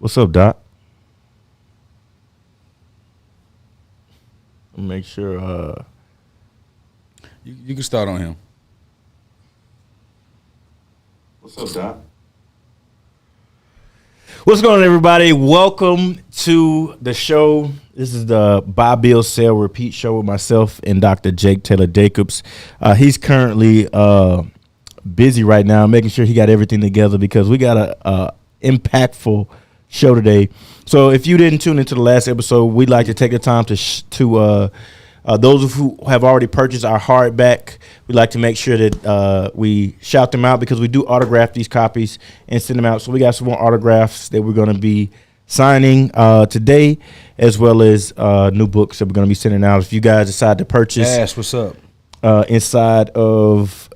What's up, Doc? Make sure. You can start on him. What's up, Doc? What's going on, everybody? Welcome to the show. This is the Buil, Sell, Repeat show with myself and Dr. Tayler Jacobs. He's currently busy right now, making sure he got everything together because we got a impactful show today. So if you didn't tune into the last episode, we'd like to take the time to those who have already purchased our hardback, we'd like to make sure that we shout them out because we do autograph these copies and send them out. So we got some more autographs that we're going to be signing today, as well as new books that we're going to be sending out. If you guys decide to purchase, Ash, what's up? Inside of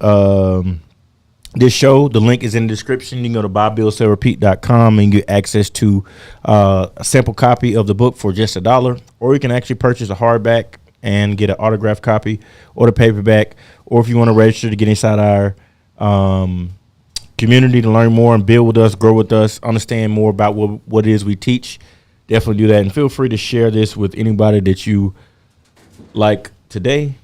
this show, the link is in the description. You can go to builsellrepeat.com and get access to a sample copy of the book for just $1, or you can actually purchase a hardback and get an autographed copy or the paperback, or if you want to register to get inside our community to learn more and build with us, grow with us, understand more about what it is we teach, definitely do that. And feel free to share this with anybody that you like today.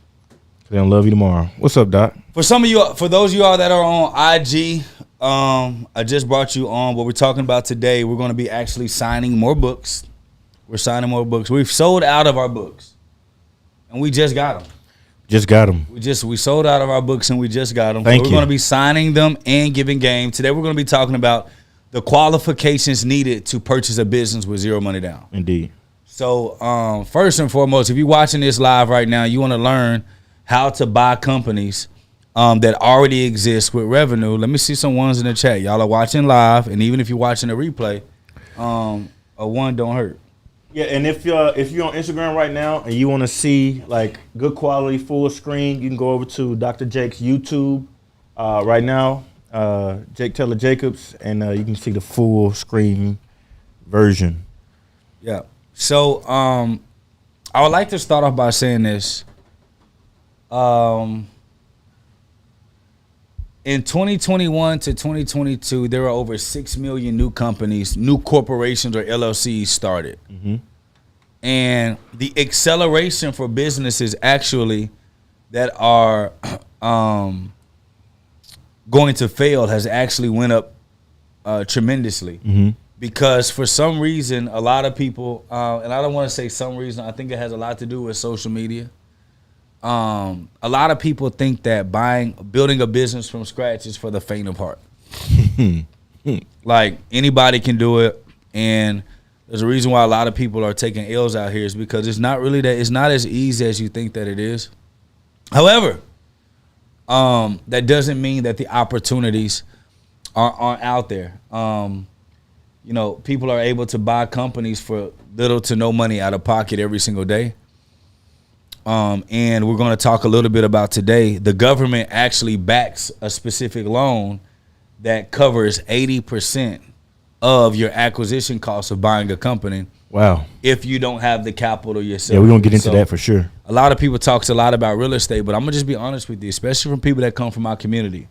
They'll love you tomorrow. What's up, Doc? For some of you, for those of you all that are on IG, I just brought you on what we're talking about today. We're going to be actually signing more books. We're signing more books. We've sold out of our books, and we just got them. We sold out of our books, and we just got them. Thank so we're you. going to be signing them and giving game. Today we're going to be talking about the qualifications needed to purchase a business with zero money down. Indeed. So first and foremost, if you're watching this live right now, you want to learn how to buy companies that already exist with revenue. Let me see some ones in the chat. Y'all are watching live, and even if you're watching a replay, a one don't hurt. Yeah, and if you're on Instagram right now and you want to see like good quality full screen, you can go over to Dr. Jake's YouTube right now, Jake Tayler Jacobs, and you can see the full screen version. Yeah. So I would like to start off by saying this. In 2021 to 2022, there were over 6 million new companies, new corporations or LLCs started. Mm-hmm. And the acceleration for businesses actually that are going to fail has actually went up tremendously. Mm-hmm. Because for some reason, a lot of people, and I don't want to say some reason, I think it has a lot to do with social media. A lot of people think that building a business from scratch is for the faint of heart. Like anybody can do it, and there's a reason why a lot of people are taking L's out here is because it's not really that. It's not as easy as you think that it is. However, that doesn't mean that the opportunities aren't out there. You know, people are able to buy companies for little to no money out of pocket every single day. And we're going to talk a little bit about today. The government actually backs a specific loan that covers 80% of your acquisition costs of buying a company. Wow. If you don't have the capital yourself. Yeah, we're going to get into that for sure. A lot of people talk a lot about real estate, but I'm going to just be honest with you, especially from people that come from our community.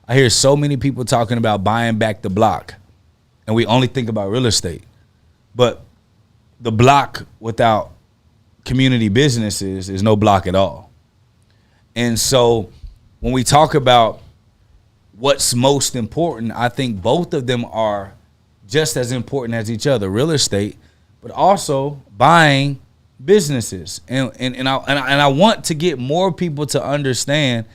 I hear so many people talking about buying back the block, and we only think about real estate. But the block without community businesses is no block at all. And so when we talk about what's most important, I think both of them are just as important as each other, real estate, but also buying businesses. And I want to get more people to understand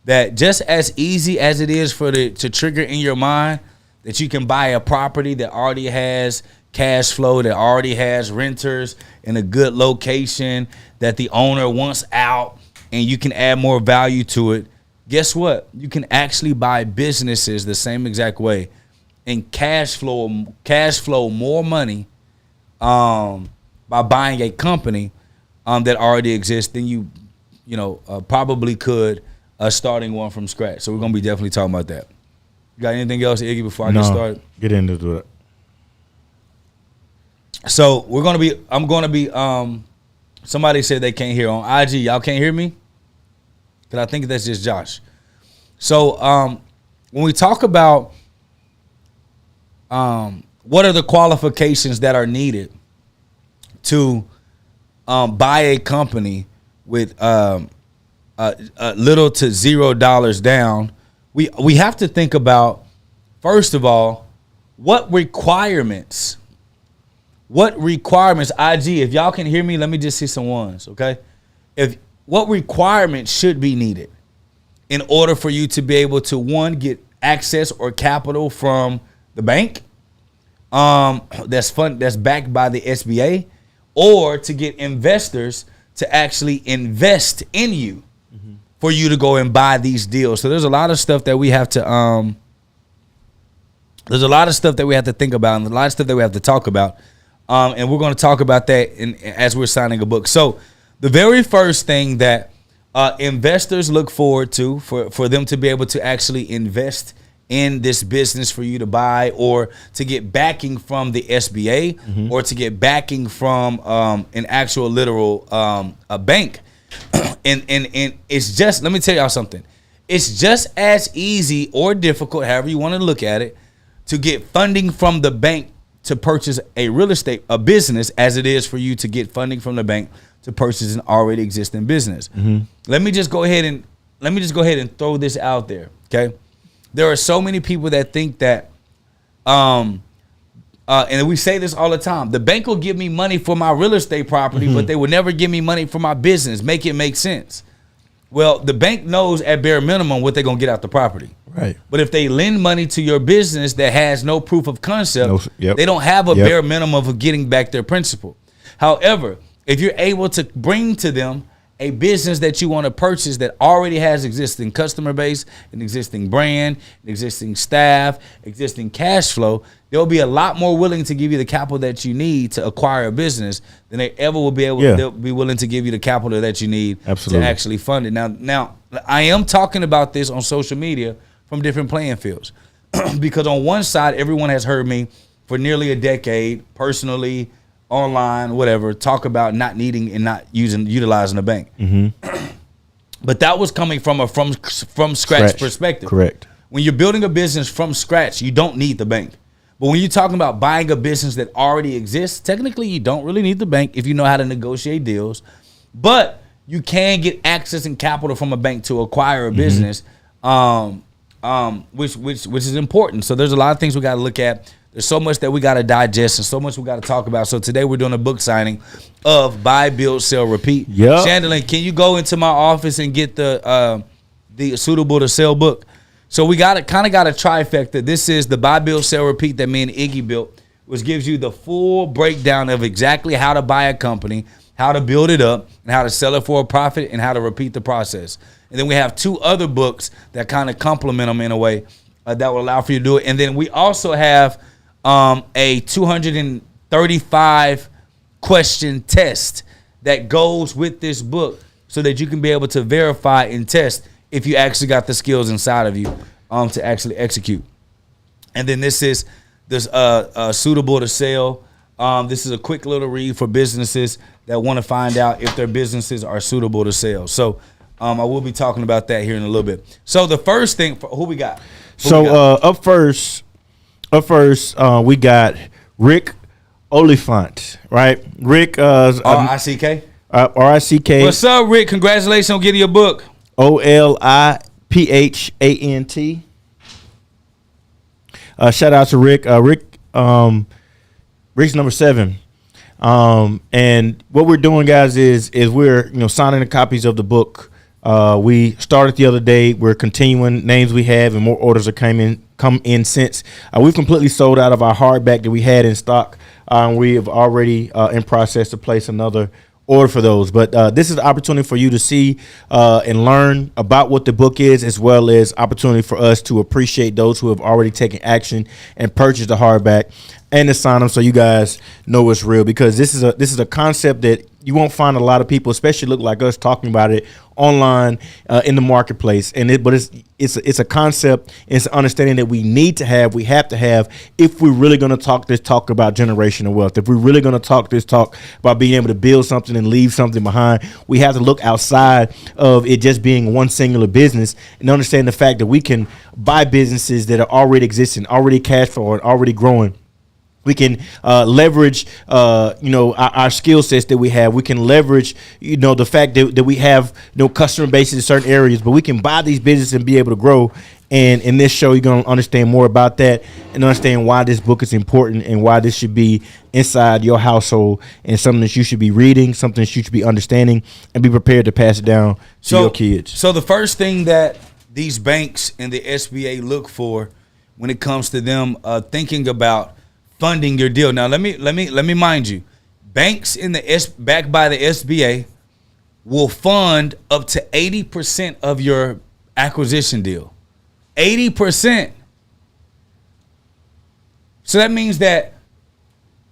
that just as easy as it is to trigger in your mind that you can buy a property that already has cash flow, that already has renters in a good location, that the owner wants out, and you can add more value to it. Guess what? You can actually buy businesses the same exact way and cash flow more money by buying a company that already exists than you probably could starting one from scratch. So we're gonna be definitely talking about that. You got anything else, Iggy, before I get started? Get into it. So I'm gonna be somebody said they can't hear on IG. Y'all can't hear me? Because I think that's just Josh. So when we talk about what are the qualifications that are needed to buy a company with little to $0 down? We have to think about, first of all, what requirements, IG, if y'all can hear me, let me just see some ones, okay? What requirements should be needed in order for you to be able to, one, get access or capital from the bank that's backed by the SBA, or to get investors to actually invest in you for you to go and buy these deals. So there's a lot of stuff that we have to think about, and a lot of stuff that we have to talk about. And we're going to talk about that as we're signing a book. So the very first thing that investors look forward to, for them to be able to actually invest in this business for you to buy, or to get backing from the SBA, or to get backing from an actual literal a bank. And it's just, let me tell y'all something. It's just as easy or difficult, however you want to look at it, to get funding from the bank to purchase a business, as it is for you to get funding from the bank to purchase an already existing business. Let me just go ahead and throw this out there. Okay. There are so many people that think that, and we say this all the time, the bank will give me money for my real estate property, but they will never give me money for my business. Make it make sense. Well, the bank knows at bare minimum what they're going to get out the property. Right. But if they lend money to your business that has no proof of concept, they don't have a bare minimum of getting back their principal. However, if you're able to bring to them a business that you want to purchase that already has existing customer base, an existing brand, an existing staff, existing cash flow, they'll be a lot more willing to give you the capital that you need to acquire a business than they ever will be able. They'll be willing to give you the capital that you need to actually fund it. Now, I am talking about this on social media from different playing fields, because on one side, everyone has heard me for nearly a decade, personally, online, whatever, talk about not needing and not utilizing the bank. But that was coming from a from scratch perspective. Correct. When you're building a business from scratch, you don't need the bank. But when you're talking about buying a business that already exists, technically you don't really need the bank if you know how to negotiate deals. But you can get access and capital from a bank to acquire a business, which is important. So there's a lot of things we got to look at. There's so much that we got to digest and so much we got to talk about. So today we're doing a book signing of Buy, Build, Sell, Repeat. Yep. Chandler, can you go into my office and get the Suitable to Sell book? So we got a trifecta. This is the Buy, Build, Sell, Repeat that me and Iggy built, which gives you the full breakdown of exactly how to buy a company, how to build it up, and how to sell it for a profit, and how to repeat the process. And then we have two other books that kind of complement them in a way that will allow for you to do it. And then we also have a 235 question test that goes with this book, so that you can be able to verify and test if you actually got the skills inside of you to actually execute. And then this is Suitable to Sell. This is a quick little read for businesses that want to find out if their businesses are suitable to sell. So I will be talking about that here in a little bit. So the first thing, who we got? Up first, we got Rick Oliphant, right? Rick R-I-C-K? R-I-C-K. What's up, Rick? Congratulations on getting your book. Oliphant. Shout out to Rick. Rick's number 7. And what we're doing, guys, is we're signing the copies of the book. We started the other day. We're continuing names we have, and more orders are come in since. We've completely sold out of our hardback that we had in stock. We have already in process to place another order for those. But this is the opportunity for you to see and learn about what the book is, as well as opportunity for us to appreciate those who have already taken action and purchased the hardback and to sign them, so you guys know it's real, because this is a concept that you won't find a lot of people, especially look like us, talking about it online in the marketplace. But it's a concept, it's an understanding that we have to have if we're really going to talk about generational wealth. If we're really going to talk about being able to build something and leave something behind, we have to look outside of it just being one singular business and understand the fact that we can buy businesses that are already existing, already cash flowing, already growing, We can leverage, our skill sets that we have. We can leverage, the fact that we have, customer bases in certain areas. But we can buy these businesses and be able to grow. And in this show, you're going to understand more about that and understand why this book is important and why this should be inside your household and something that you should be reading, something that you should be understanding, and be prepared to pass it down to your kids. So the first thing that these banks and the SBA look for when it comes to them thinking about funding your deal. Now, let me mind you, banks backed by the SBA will fund up to 80% of your acquisition deal. 80%. So that means that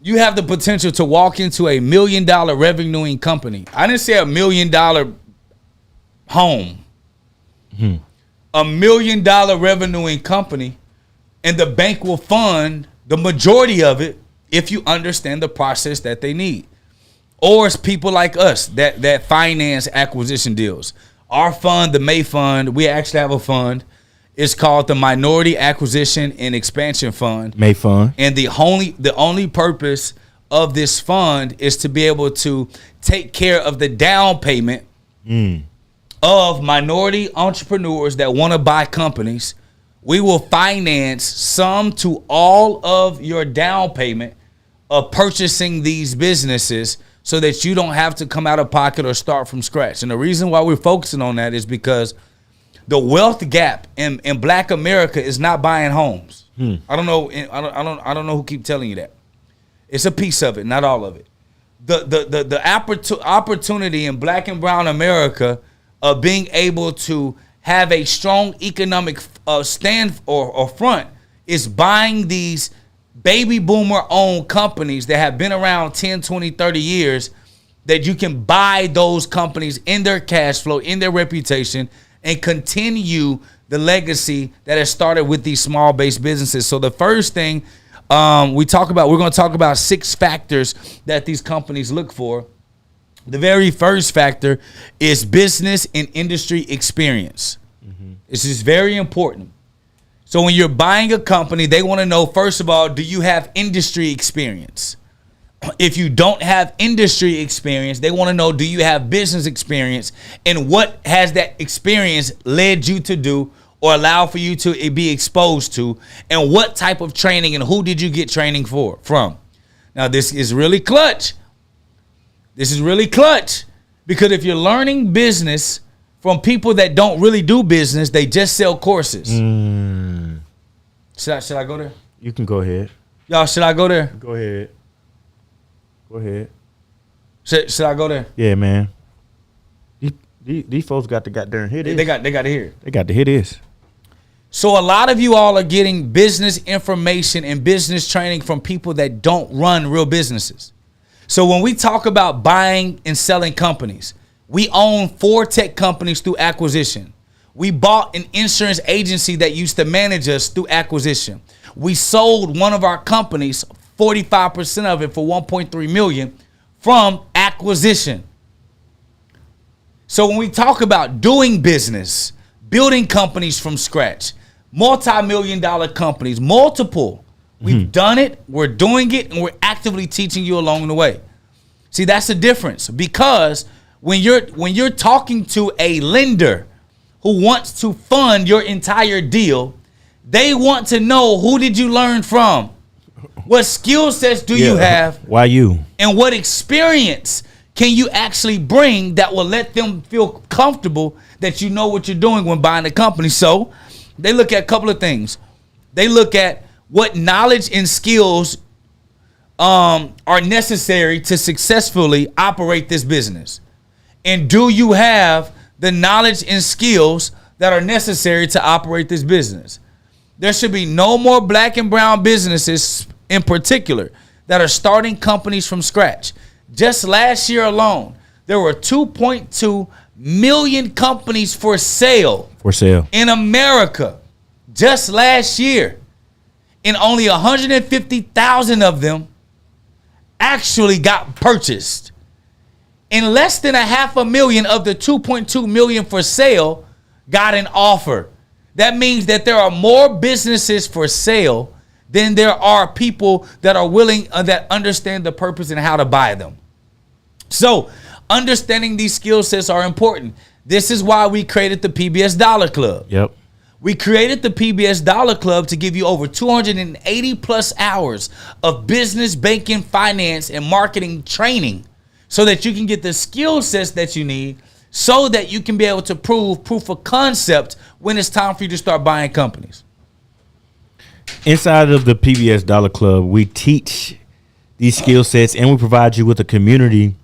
you have the potential to walk into $1 million revenuing company. I didn't say $1 million home. $1 million revenuing company, and the bank will fund the majority of it if you understand the process that they need. Or it's people like us that finance acquisition deals. Our fund, the May Fund, we actually have a fund. It's called the Minority Acquisition and Expansion Fund. May Fund. And the only purpose of this fund is to be able to take care of the down payment of minority entrepreneurs that want to buy companies. We will finance some to all of your down payment of purchasing these businesses so that you don't have to come out of pocket or start from scratch. And the reason why we're focusing on that is because the wealth gap in Black America is not buying homes. I don't know who keep telling you that. It's a piece of it, not all of it. The opportunity in Black and Brown America of being able to have a strong economic stand or front is buying these baby boomer owned companies that have been around 10, 20, 30 years, that you can buy those companies in their cash flow, in their reputation, and continue the legacy that has started with these small based businesses. So the first thing we're going to talk about 6 factors that these companies look for. The very first factor is business and industry experience. This is very important. So when you're buying a company, they want to know, first of all, do you have industry experience? If you don't have industry experience, they want to know, do you have business experience, and what has that experience led you to do or allow for you to be exposed to, and what type of training and who did you get training from? Now, this is really clutch. This is really clutch, because if you're learning business from people that don't really do business, they just sell courses. Should I go there? You can go ahead. Y'all, should I go there? Go ahead. Go ahead. Should I go there? Yeah, man. These folks got to goddamn hear this. They got to hear. They got to hear this. So a lot of you all are getting business information and business training from people that don't run real businesses. So when we talk about buying and selling companies, we own 4 tech companies through acquisition. We bought an insurance agency that used to manage us through acquisition. We sold one of our companies, 45% of it, for $1.3 million from acquisition. So when we talk about doing business, building companies from scratch, multi-million-dollar companies, multiple, we've done it, we're doing it, and we're actively teaching you along the way. See, that's the difference, because when you're talking to a lender who wants to fund your entire deal, they want to know, who did you learn from? What skill sets do you have? Why you? And what experience can you actually bring that will let them feel comfortable that you know what you're doing when buying a company? So they look at a couple of things. They look at what knowledge and skills are necessary to successfully operate this business. And do you have the knowledge and skills that are necessary to operate this business? There should be no more Black and brown businesses in particular that are starting companies from scratch. Just last year alone, there were 2.2 million companies for sale. In America. Just last year. And only 150,000 of them actually got purchased. And less than 500,000 of the 2.2 million for sale got an offer. That means that there are more businesses for sale then there are people that are willing, that understand the purpose and how to buy them. So understanding these skill sets are important. This is why we created the PBS Dollar Club. Yep. We created the PBS Dollar Club to give you over 280 plus hours of business, banking, finance, and marketing training so that you can get the skill sets that you need so that you can be able to proof of concept when it's time for you to start buying companies. Inside of the PBS Dollar Club, we teach these skill sets and we provide you with a community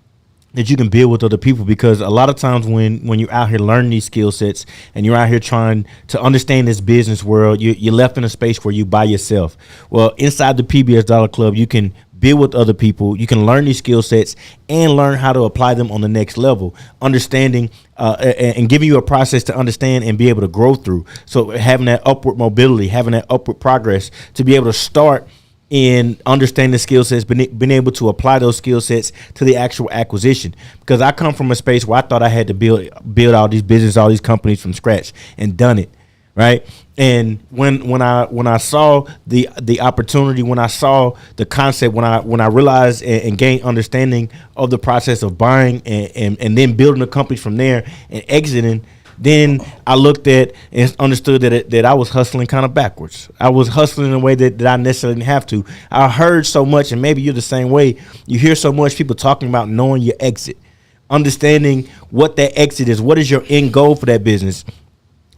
that you can build with other people, because a lot of times when you're out here learning these skill sets and you're out here trying to understand this business world, you're left in a space where you by yourself. Well, inside the PBS Dollar Club, you can build with other people. You can learn these skill sets and learn how to apply them on the next level, understanding and giving you a process to understand and be able to grow through. So having that upward mobility, having that upward progress to be able to start in understanding the skill sets, being able to apply those skill sets to the actual acquisition. Because I come from a space where I thought I had to build all these business, all these companies from scratch, and done it, right? And when I saw the opportunity, when I saw the concept, when I realized and gained understanding of the process of buying and then building the companies from there and exiting, then I looked at and understood that I was hustling kind of backwards. I was hustling in a way that I necessarily didn't have to. I heard so much, and maybe you're the same way. You hear so much people talking about knowing your exit, understanding what that exit is. What is your end goal for that business?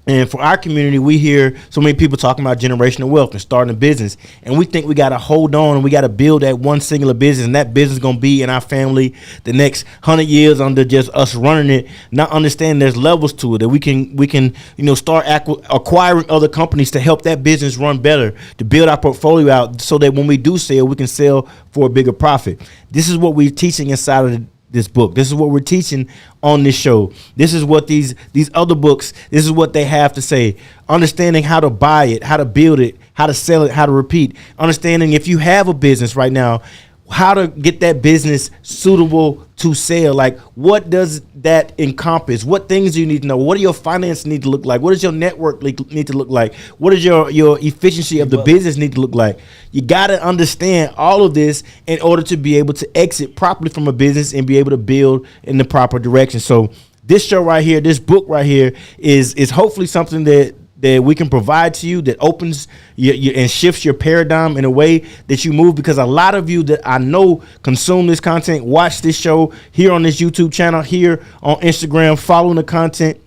And for our community, we hear so many people talking about generational wealth and starting a business. And we think we got to hold on and we got to build that one singular business. And that business is going to be in our family the next 100 years under just us running it, not understanding there's levels to it, that we can start acquiring other companies to help that business run better, to build our portfolio out so that when we do sell, we can sell for a bigger profit. This is what we're teaching inside of this book. This is what we're teaching on this show. This is what these other books, this is what they have to say. Understanding how to buy it, how to build it, how to sell it, how to repeat. Understanding if you have a business right now, how to get that business suitable to sell. Like, what does that encompass? What things do you need to know? What do your finances need to look like? What does your network need to look like? What does your efficiency of the business need to look like? You got to understand all of this in order to be able to exit properly from a business and be able to build in the proper direction. So this show right here, this book right here is hopefully something that we can provide to you that opens and shifts your paradigm in a way that you move, because a lot of you that I know consume this content, watch this show here on this YouTube channel, here on Instagram, following the content.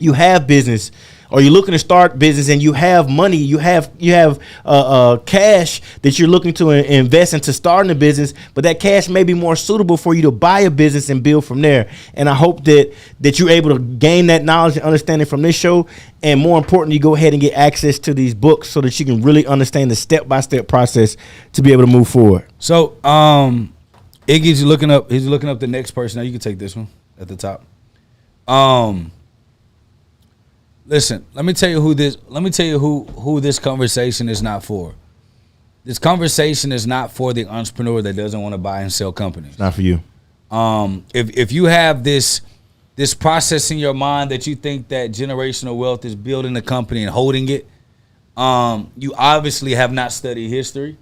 You have business, or you're looking to start business and you have money, you have cash that you're looking to invest into starting a business, but that cash may be more suitable for you to buy a business and build from there. And I hope that you're able to gain that knowledge and understanding from this show, and more importantly, you go ahead and get access to these books so that you can really understand the step-by-step process to be able to move forward. So Iggy's looking up the next person. Now you can take this one at the top. Listen, let me tell you who this conversation is not for. This conversation is not for the entrepreneur that doesn't want to buy and sell companies. It's not for you. If you have this process in your mind that you think that generational wealth is building a company and holding it, you obviously have not studied history,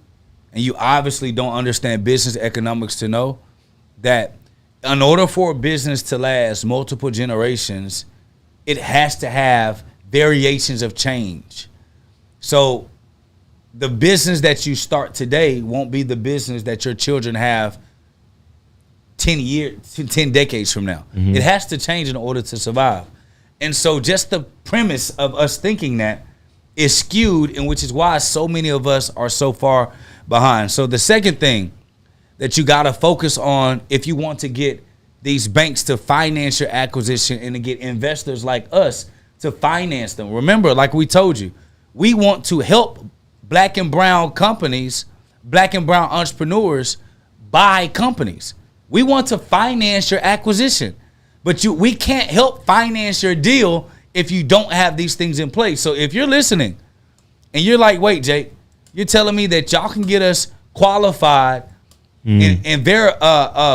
and you obviously don't understand business economics to know that in order for a business to last multiple generations, it has to have variations of change. So the business that you start today won't be the business that your children have 10 decades from now. Mm-hmm. It has to change in order to survive. And so just the premise of us thinking that is skewed, and which is why so many of us are so far behind. So the second thing that you got to focus on if you want to get these banks to finance your acquisition and to get investors like us to finance them. Remember, like we told you, we want to help black and brown companies, black and brown entrepreneurs buy companies. We want to finance your acquisition, but we can't help finance your deal if you don't have these things in place. So if you're listening and you're like, wait, Jake, you're telling me that y'all can get us qualified and they're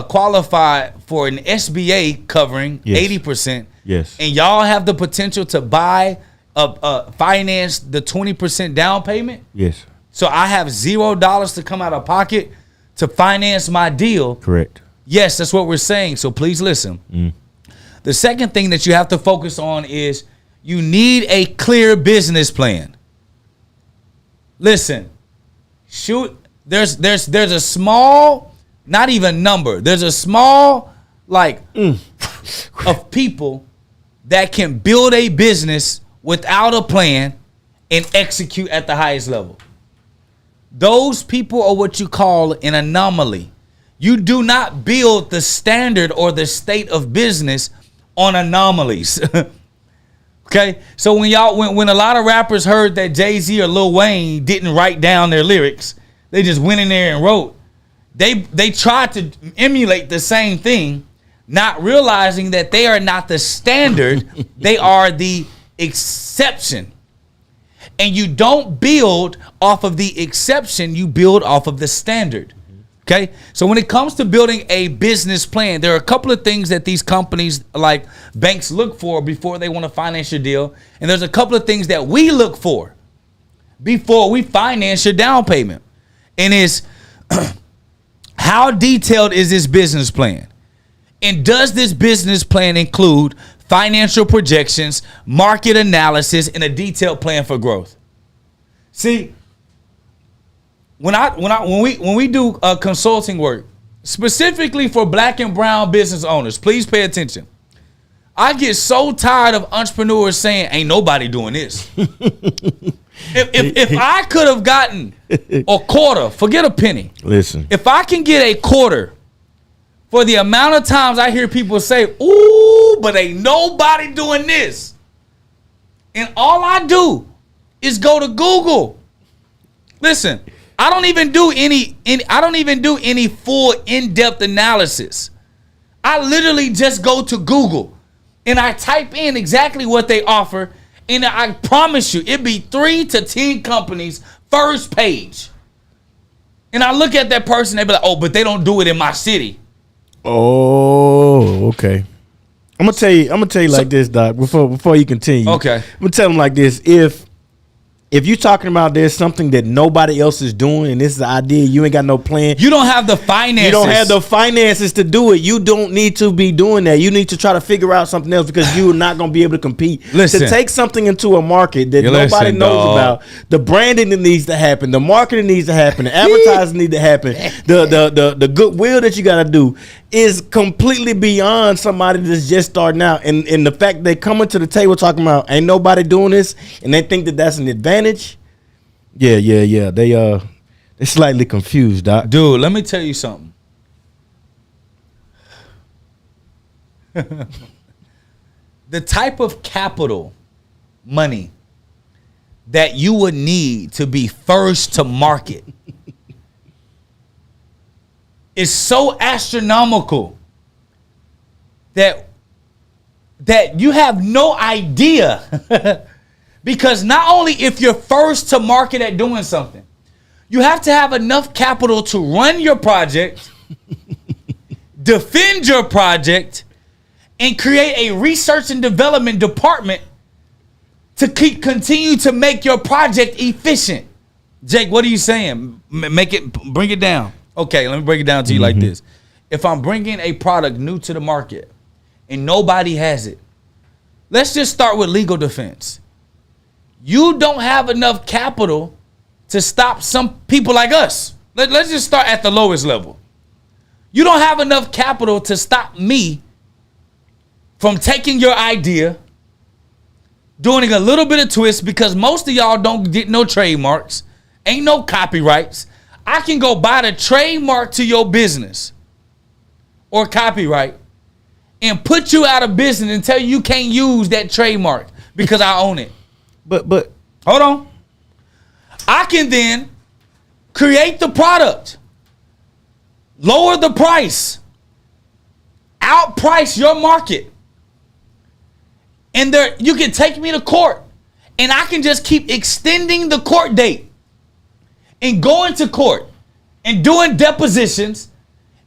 qualified for an SBA covering 80%. Yes. And y'all have the potential to buy, finance the 20% down payment. Yes. So I have $0 to come out of pocket to finance my deal. Correct. Yes, that's what we're saying. So please listen. The second thing that you have to focus on is you need a clear business plan. Listen, there's a small, not even number. There's a small of people that can build a business without a plan and execute at the highest level. Those people are what you call an anomaly. You do not build the standard or the state of business on anomalies. Okay? So when a lot of rappers heard that Jay-Z or Lil Wayne didn't write down their lyrics, they just went in there and wrote. They tried to emulate the same thing, not realizing that they are not the standard, they are the exception. And you don't build off of the exception, you build off of the standard. Okay? So when it comes to building a business plan, there are a couple of things that these companies like banks look for before they want to finance your deal. And there's a couple of things that we look for before we finance your down payment. And it's how detailed is this business plan? And does this business plan include financial projections, market analysis, and a detailed plan for growth? See, when we do consulting work, specifically for black and brown business owners, please pay attention. I get so tired of entrepreneurs saying, ain't nobody doing this. If I could have gotten a quarter, forget a penny. Listen. If I can get a quarter for the amount of times I hear people say, ooh, but ain't nobody doing this. And all I do is go to Google. Listen, I don't even do any full in-depth analysis. I literally just go to Google and I type in exactly what they offer, and I promise you it'd be 3 to 10 companies first page. And I look at that person, they be like, oh, but they don't do it in my city. Oh, okay. I'm gonna tell you like this, Doc. Before you continue, okay. I'm gonna tell them like this: if you're talking about there's something that nobody else is doing and this is the idea, you ain't got no plan. You don't have the finances. You don't have the finances to do it. You don't need to be doing that. You need to try to figure out something else because you're not going to be able to compete. Listen. To take something into a market that nobody knows about, the branding that needs to happen, the marketing needs to happen, the advertising needs to happen, the goodwill that you got to do is completely beyond somebody that's just starting out. And the fact they coming to the table talking about ain't nobody doing this and they think that that's an advantage. Yeah. They're slightly confused, Doc. Dude, let me tell you something. The type of capital, money, that you would need to be first to market is so astronomical that you have no idea. Because not only if you're first to market at doing something, you have to have enough capital to run your project, defend your project, and create a research and development department to continue to make your project efficient. Jake, what are you saying? Bring it down. Okay, let me break it down to you like this. If I'm bringing a product new to the market and nobody has it, let's just start with legal defense. You don't have enough capital to stop some people like us. Let's just start at the lowest level. You don't have enough capital to stop me from taking your idea, doing a little bit of twist, because most of y'all don't get no trademarks, ain't no copyrights. I can go buy the trademark to your business or copyright and put you out of business and tell you can't use that trademark because I own it. But hold on. I can then create the product, lower the price, outprice your market, and you can take me to court, and I can just keep extending the court date and going to court and doing depositions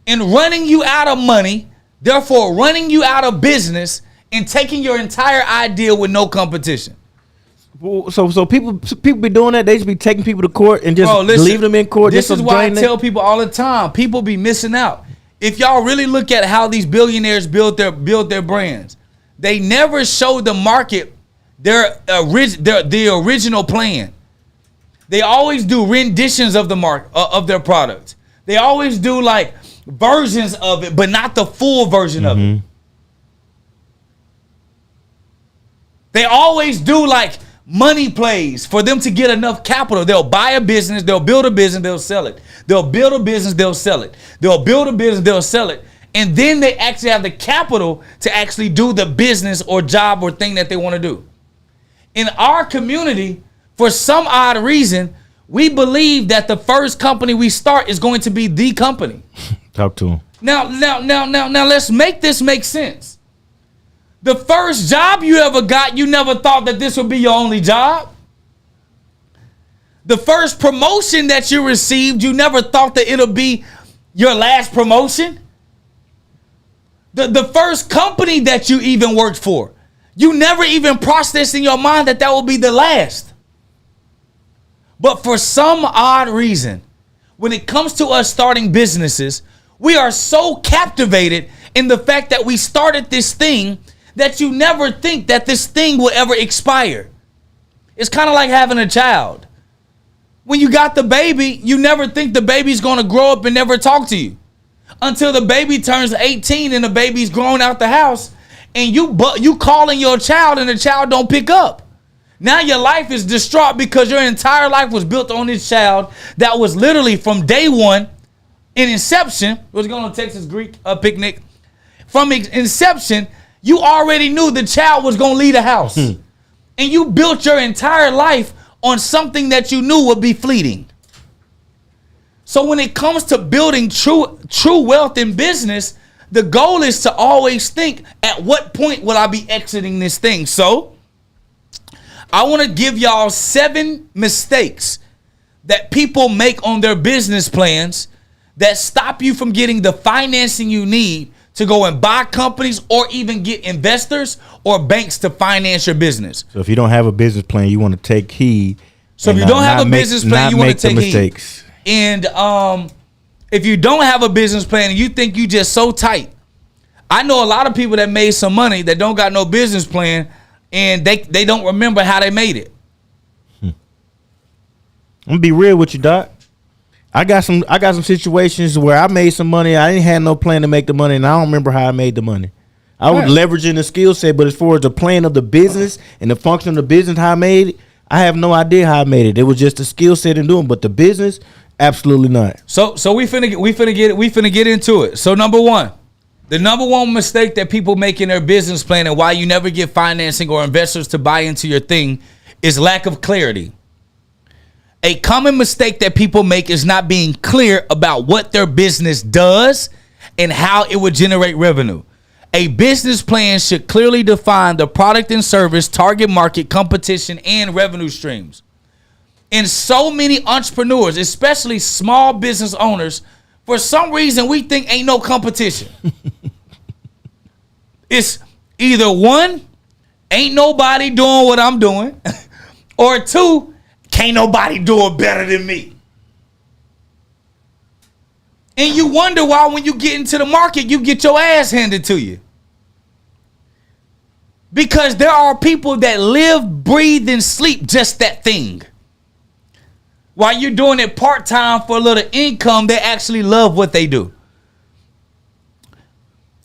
and running you out of money, therefore running you out of business and taking your entire idea with no competition. So people be doing that. They just be taking people to court and just leave them in court. This is why I tell people all the time. People be missing out. If y'all really look at how these billionaires build their brands, they never show the market the original plan. They always do renditions of of their product. They always do like versions of it, but not the full version of it. They always do like money plays for them to get enough capital. They'll buy a business, they'll build a business, they'll sell it. They'll build a business, they'll sell it. They'll build a business, they'll sell it. And then they actually have the capital to actually do the business or job or thing that they want to do. In our community, for some odd reason, we believe that the first company we start is going to be the company. Talk to him. Now, let's make this make sense. The first job you ever got, you never thought that this would be your only job. The first promotion that you received, you never thought that it'll be your last promotion. The first company that you even worked for, you never even processed in your mind that will be the last. But for some odd reason, when it comes to us starting businesses, we are so captivated in the fact that we started this thing that you never think that this thing will ever expire. It's kind of like having a child. When you got the baby, you never think the baby's going to grow up and never talk to you. Until the baby turns 18 and the baby's grown out the house and you calling your child and the child don't pick up. Now your life is distraught because your entire life was built on this child that was literally from day one in inception. Was going on Texas Greek picnic. From inception, you already knew the child was going to leave the house. And you built your entire life on something that you knew would be fleeting. So when it comes to building true wealth in business, the goal is to always think, at what point will I be exiting this thing? So I want to give y'all 7 mistakes that people make on their business plans that stop you from getting the financing you need to go and buy companies or even get investors or banks to finance your business. So if you don't have a business plan, you want to take heed. So if you don't have a business plan, you want to take heed. And if you don't have a business plan and you think you just so tight, I know a lot of people that made some money that don't got no business plan and they don't remember how they made it. I'm gonna be real with you, Doc. I got some situations where I made some money. I ain't had no plan to make the money, and I don't remember how I made the money. I was leveraging the skill set, but as far as the plan of the business and the function of the business, how I made it, I have no idea how I made it. It was just the skill set in doing, but the business, absolutely not. So we finna get into it. So number one, the number one mistake that people make in their business plan and why you never get financing or investors to buy into your thing is lack of clarity. A common mistake that people make is not being clear about what their business does and how it would generate revenue. A business plan should clearly define the product and service, target market, competition, and revenue streams. And so many entrepreneurs, especially small business owners, for some reason we think ain't no competition. It's either one, ain't nobody doing what I'm doing, or two, can't nobody do it better than me. And you wonder why when you get into the market, you get your ass handed to you. Because there are people that live, breathe, and sleep just that thing. While you're doing it part-time for a little income, they actually love what they do.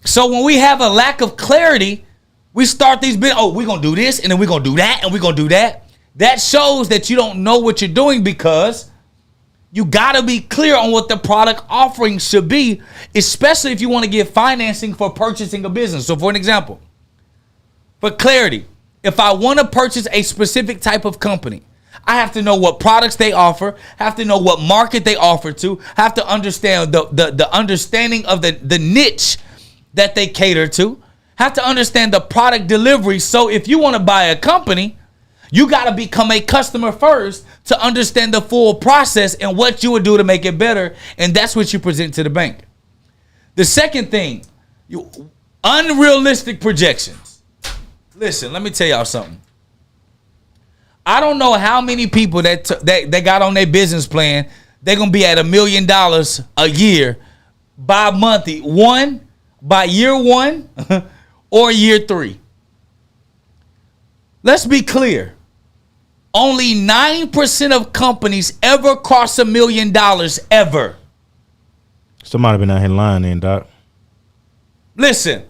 So when we have a lack of clarity, we start these big, we're going to do this, and then we're going to do that, and we're going to do that. That shows that you don't know what you're doing because you got to be clear on what the product offering should be, especially if you want to get financing for purchasing a business. So for an example, for clarity, if I want to purchase a specific type of company, I have to know what products they offer, have to know what market they offer to, have to understand the understanding of the niche that they cater to, have to understand the product delivery. So if you want to buy a company, you got to become a customer first to understand the full process and what you would do to make it better. And that's what you present to the bank. The second thing, unrealistic projections. Listen, let me tell y'all something. I don't know how many people that got on their business plan. They're gonna be at $1 million a year by by year 1 or year 3. Let's be clear. Only 9% of companies ever cross $1 million ever. Somebody been out here lying then, Doc. Listen,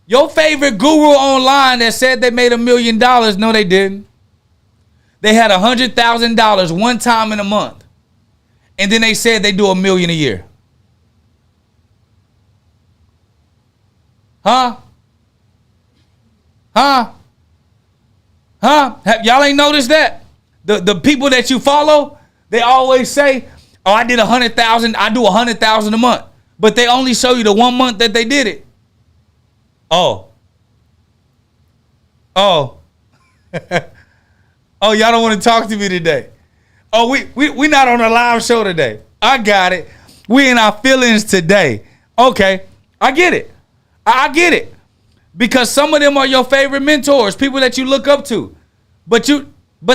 your favorite guru online that said they made $1 million, no, they didn't. They had $100,000 one time in a month. And then they said they do $1 million a year. Huh? Y'all ain't noticed that? The people that you follow, they always say, oh, I did 100,000. I do 100,000 a month. But they only show you the 1 month that they did it. Oh, y'all don't want to talk to me today. Oh, we not on a live show today. I got it. We in our feelings today. Okay, I get it. I get it. Because some of them are your favorite mentors, people that you look up to. But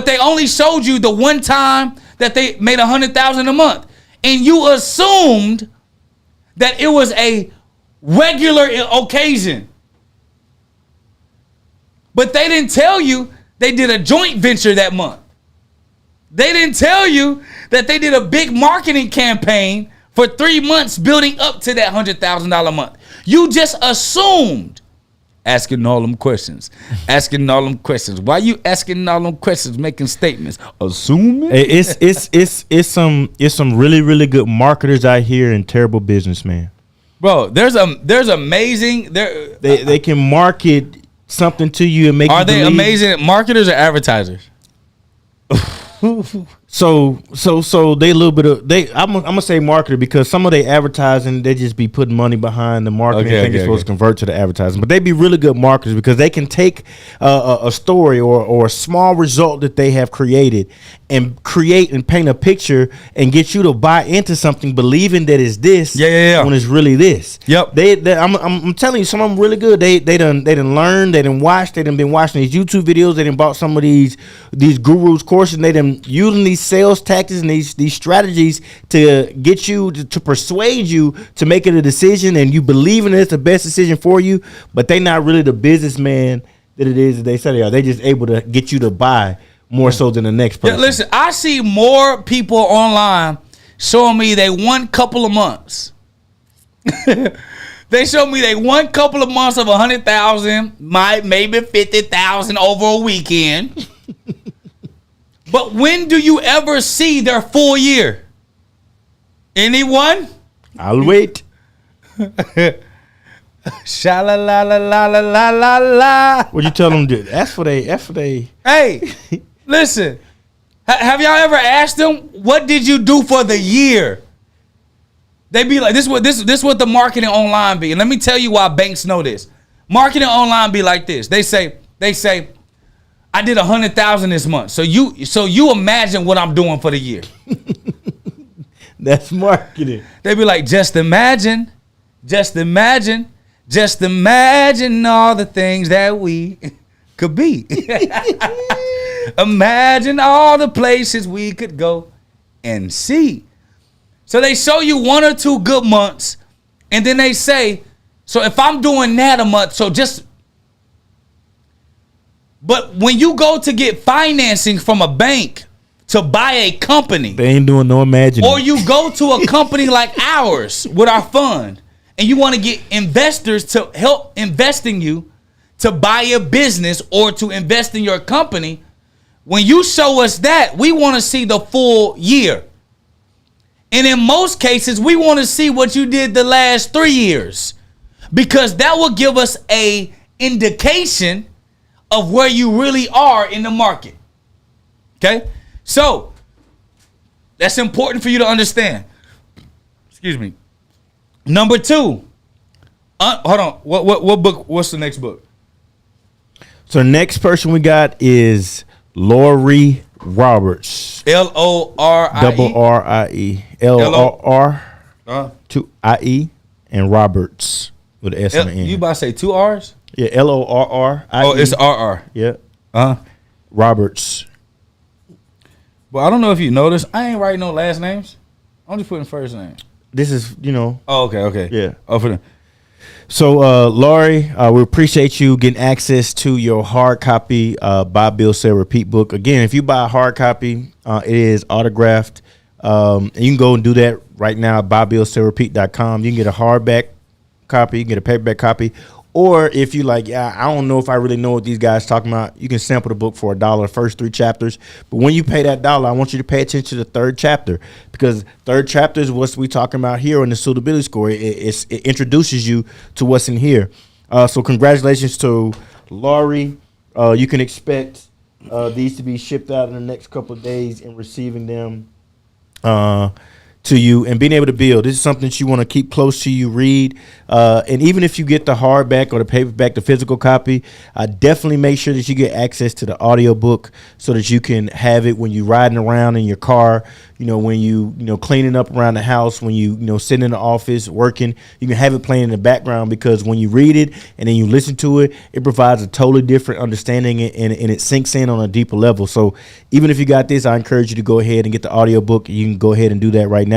they only showed you the one time that they made 100,000 a month. And you assumed that it was a regular occasion. But they didn't tell you they did a joint venture that month. They didn't tell you that they did a big marketing campaign for 3 months building up to that $100,000 a month. You just assumed. Asking all them questions. Why you asking all them questions, making statements? Assuming? It's some really, really good marketers out here and terrible businessmen. Bro, there's amazing. They can market something to you and make you believe. Are they amazing marketers or advertisers? So they a little bit of I'm gonna say marketer because some of they advertising they just be putting money behind the marketing and it's supposed to convert to the advertising, but they be really good marketers because they can take a story or a small result that they have created and create and paint a picture and get you to buy into something believing that it's this when it's really this. Yep. I'm telling you, some of them really good. They done learned, they done watched, they done been watching these YouTube videos, they done bought some of these gurus courses, and they done using these sales tactics and these strategies to get you to persuade you to make it a decision, and you believing it's the best decision for you, but they not really the businessman that it is that they say they are. They just able to get you to buy more so than the next person. Yeah, listen, I see more people online showing me they won couple of months. They show me they won couple of months of 100,000, maybe 50,000 over a weekend. But when do you ever see their full year? Anyone? I'll wait. Sha-la-la-la-la-la-la-la. What you tell them to do? That's for they. Hey, listen. Have y'all ever asked them, what did you do for the year? They be like, this what the marketing online be. And let me tell you why banks know this. Marketing online be like this. They say, I did 100,000 this month. So you imagine what I'm doing for the year. That's marketing. They be like, just imagine all the things that we could be. Imagine all the places we could go and see. So they show you 1 or 2 good months, and then they say, so if I'm doing that a month, but when you go to get financing from a bank to buy a company, they ain't doing no imagining. Or you go to a company like ours with our fund, and you want to get investors to help invest in you to buy a business or to invest in your company. When you show us that, we want to see the full year. And in most cases, we want to see what you did the last 3 years, because that will give us a indication of where you really are in the market. Okay? So, that's important for you to understand. Excuse me. Number 2. Hold on. What book? What's the next book? So the next person we got is Lori Roberts. L-O-R-I-E. Double R-I-E. L-O-R-2-I-E and Roberts with an S on the end. You about to say 2 R's? Yeah, L-O-R-R-I-E. Oh, it's R-R. Yeah. Uh-huh. Roberts. Well, I don't know if you noticed. I ain't writing no last names. I'm just putting first name. This is, Oh, okay. Yeah. Oh, for them. So, Laurie, we appreciate you getting access to your hard copy Buy, Build, Sell, Repeat book. Again, if you buy a hard copy, it is autographed. And you can go and do that right now at buybuildsellrepeat.com. You can get a hardback copy, you can get a paperback copy. Or if you like, I don't know if I really know what these guys talking about, you can sample the book for $1, first 3 chapters. But when you pay that $1, I want you to pay attention to the 3rd chapter, because 3rd chapter is what we talking about here on the suitability score. It introduces you to what's in here. So congratulations to Laurie. You can expect these to be shipped out in the next couple of days and receiving them to you and being able to build. This is something that you want to keep close to you, read. And even if you get the hardback or the paperback, the physical copy, definitely make sure that you get access to the audiobook so that you can have it when you're riding around in your car, when you cleaning up around the house, when you sitting in the office working, you can have it playing in the background, because when you read it and then you listen to it, it provides a totally different understanding, and it sinks in on a deeper level. So even if you got this, I encourage you to go ahead and get the audiobook. You can go ahead and do that right now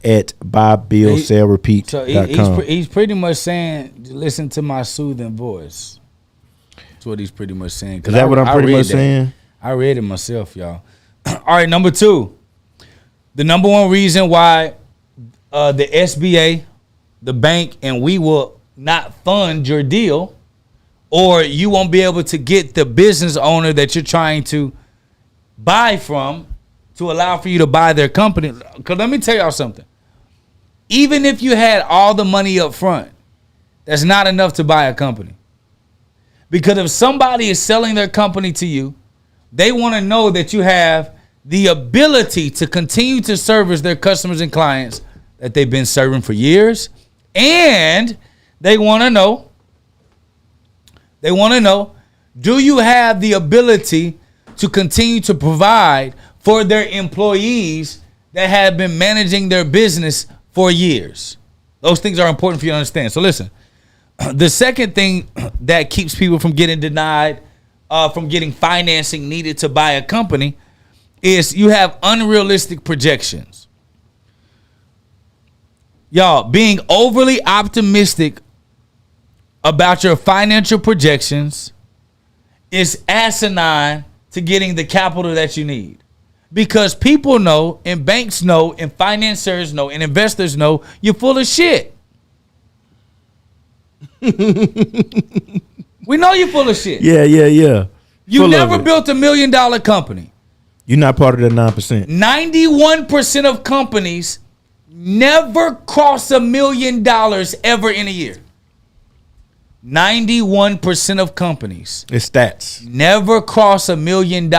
at buybuildsellrepeat.com. So he's pretty much saying, listen to my soothing voice. That's what he's pretty much saying. Is that what I'm pretty much saying? I read it myself, y'all. All right, number 2. The number one reason why the SBA, the bank, and we will not fund your deal, or you won't be able to get the business owner that you're trying to buy from to allow for you to buy their company. Because let me tell y'all something. Even if you had all the money up front, that's not enough to buy a company. Because if somebody is selling their company to you, they want to know that you have the ability to continue to service their customers and clients that they've been serving for years. And they want to know, do you have the ability to continue to provide for their employees that have been managing their business for years? Those things are important for you to understand. So listen, the second thing that keeps people from getting denied, from getting financing needed to buy a company, is you have unrealistic projections. Y'all, being overly optimistic about your financial projections is asinine to getting the capital that you need. Because people know, and banks know, and financiers know, and investors know you're full of shit. We know you're full of shit. Yeah. You never built $1 million company. You're not part of the 9%. 91% of companies never cross $1 million ever in a year. 91% of companies. It's stats. Never cross $1 million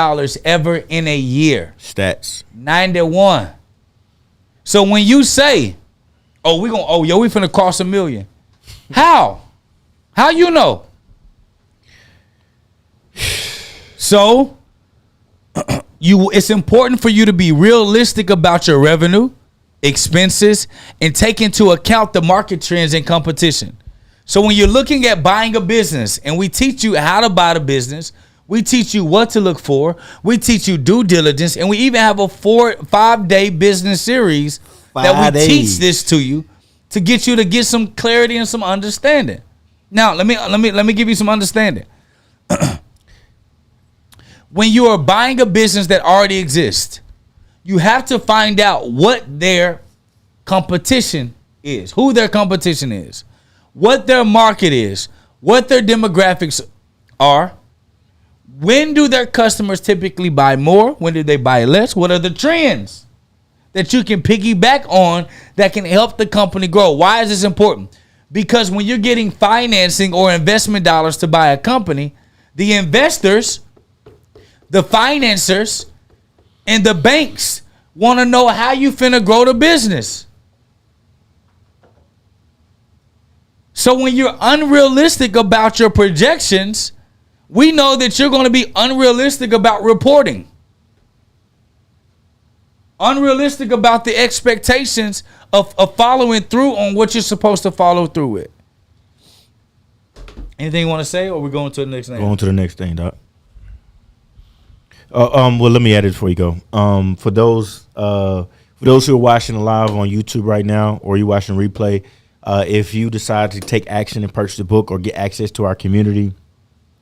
ever in a year. Stats. 91. So when you say, we finna cross $1 million. How? How you know? So it's important for you to be realistic about your revenue, expenses, and take into account the market trends and competition. So when you're looking at buying a business, and we teach you how to buy the business, we teach you what to look for, we teach you due diligence, and we even have a 5-day business series that we teach this to you to get you to get some clarity and some understanding. Now, let me give you some understanding. When you are buying a business that already exists, you have to find out what their competition is, who their competition is, what their market is, what their demographics are. When do their customers typically buy more? When do they buy less? What are the trends that you can piggyback on that can help the company grow? Why is this important? Because when you're getting financing or investment dollars to buy a company, the investors, the financiers, and the banks want to know how you finna grow the business. So when you're unrealistic about your projections, we know that you're going to be unrealistic about reporting. Unrealistic about the expectations of following through on what you're supposed to follow through with. Anything you want to say, or we're going to the next thing? Going to the next thing, Doc. Well, let me add it before you go. For those who are watching live on YouTube right now, or you watching replay, if you decide to take action and purchase the book or get access to our community,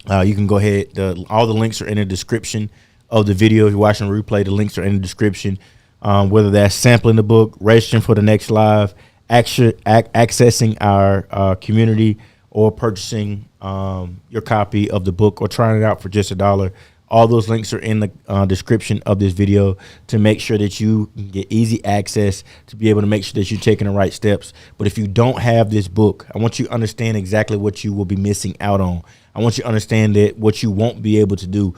you can go ahead. All the links are in the description of the video. If you're watching replay, the links are in the description. Whether that's sampling the book, registering for the next live, accessing our community, or purchasing your copy of the book, or trying it out for just $1. All those links are in the description of this video to make sure that you can get easy access to be able to make sure that you're taking the right steps. But if you don't have this book, I want you to understand exactly what you will be missing out on. I want you to understand that what you won't be able to do.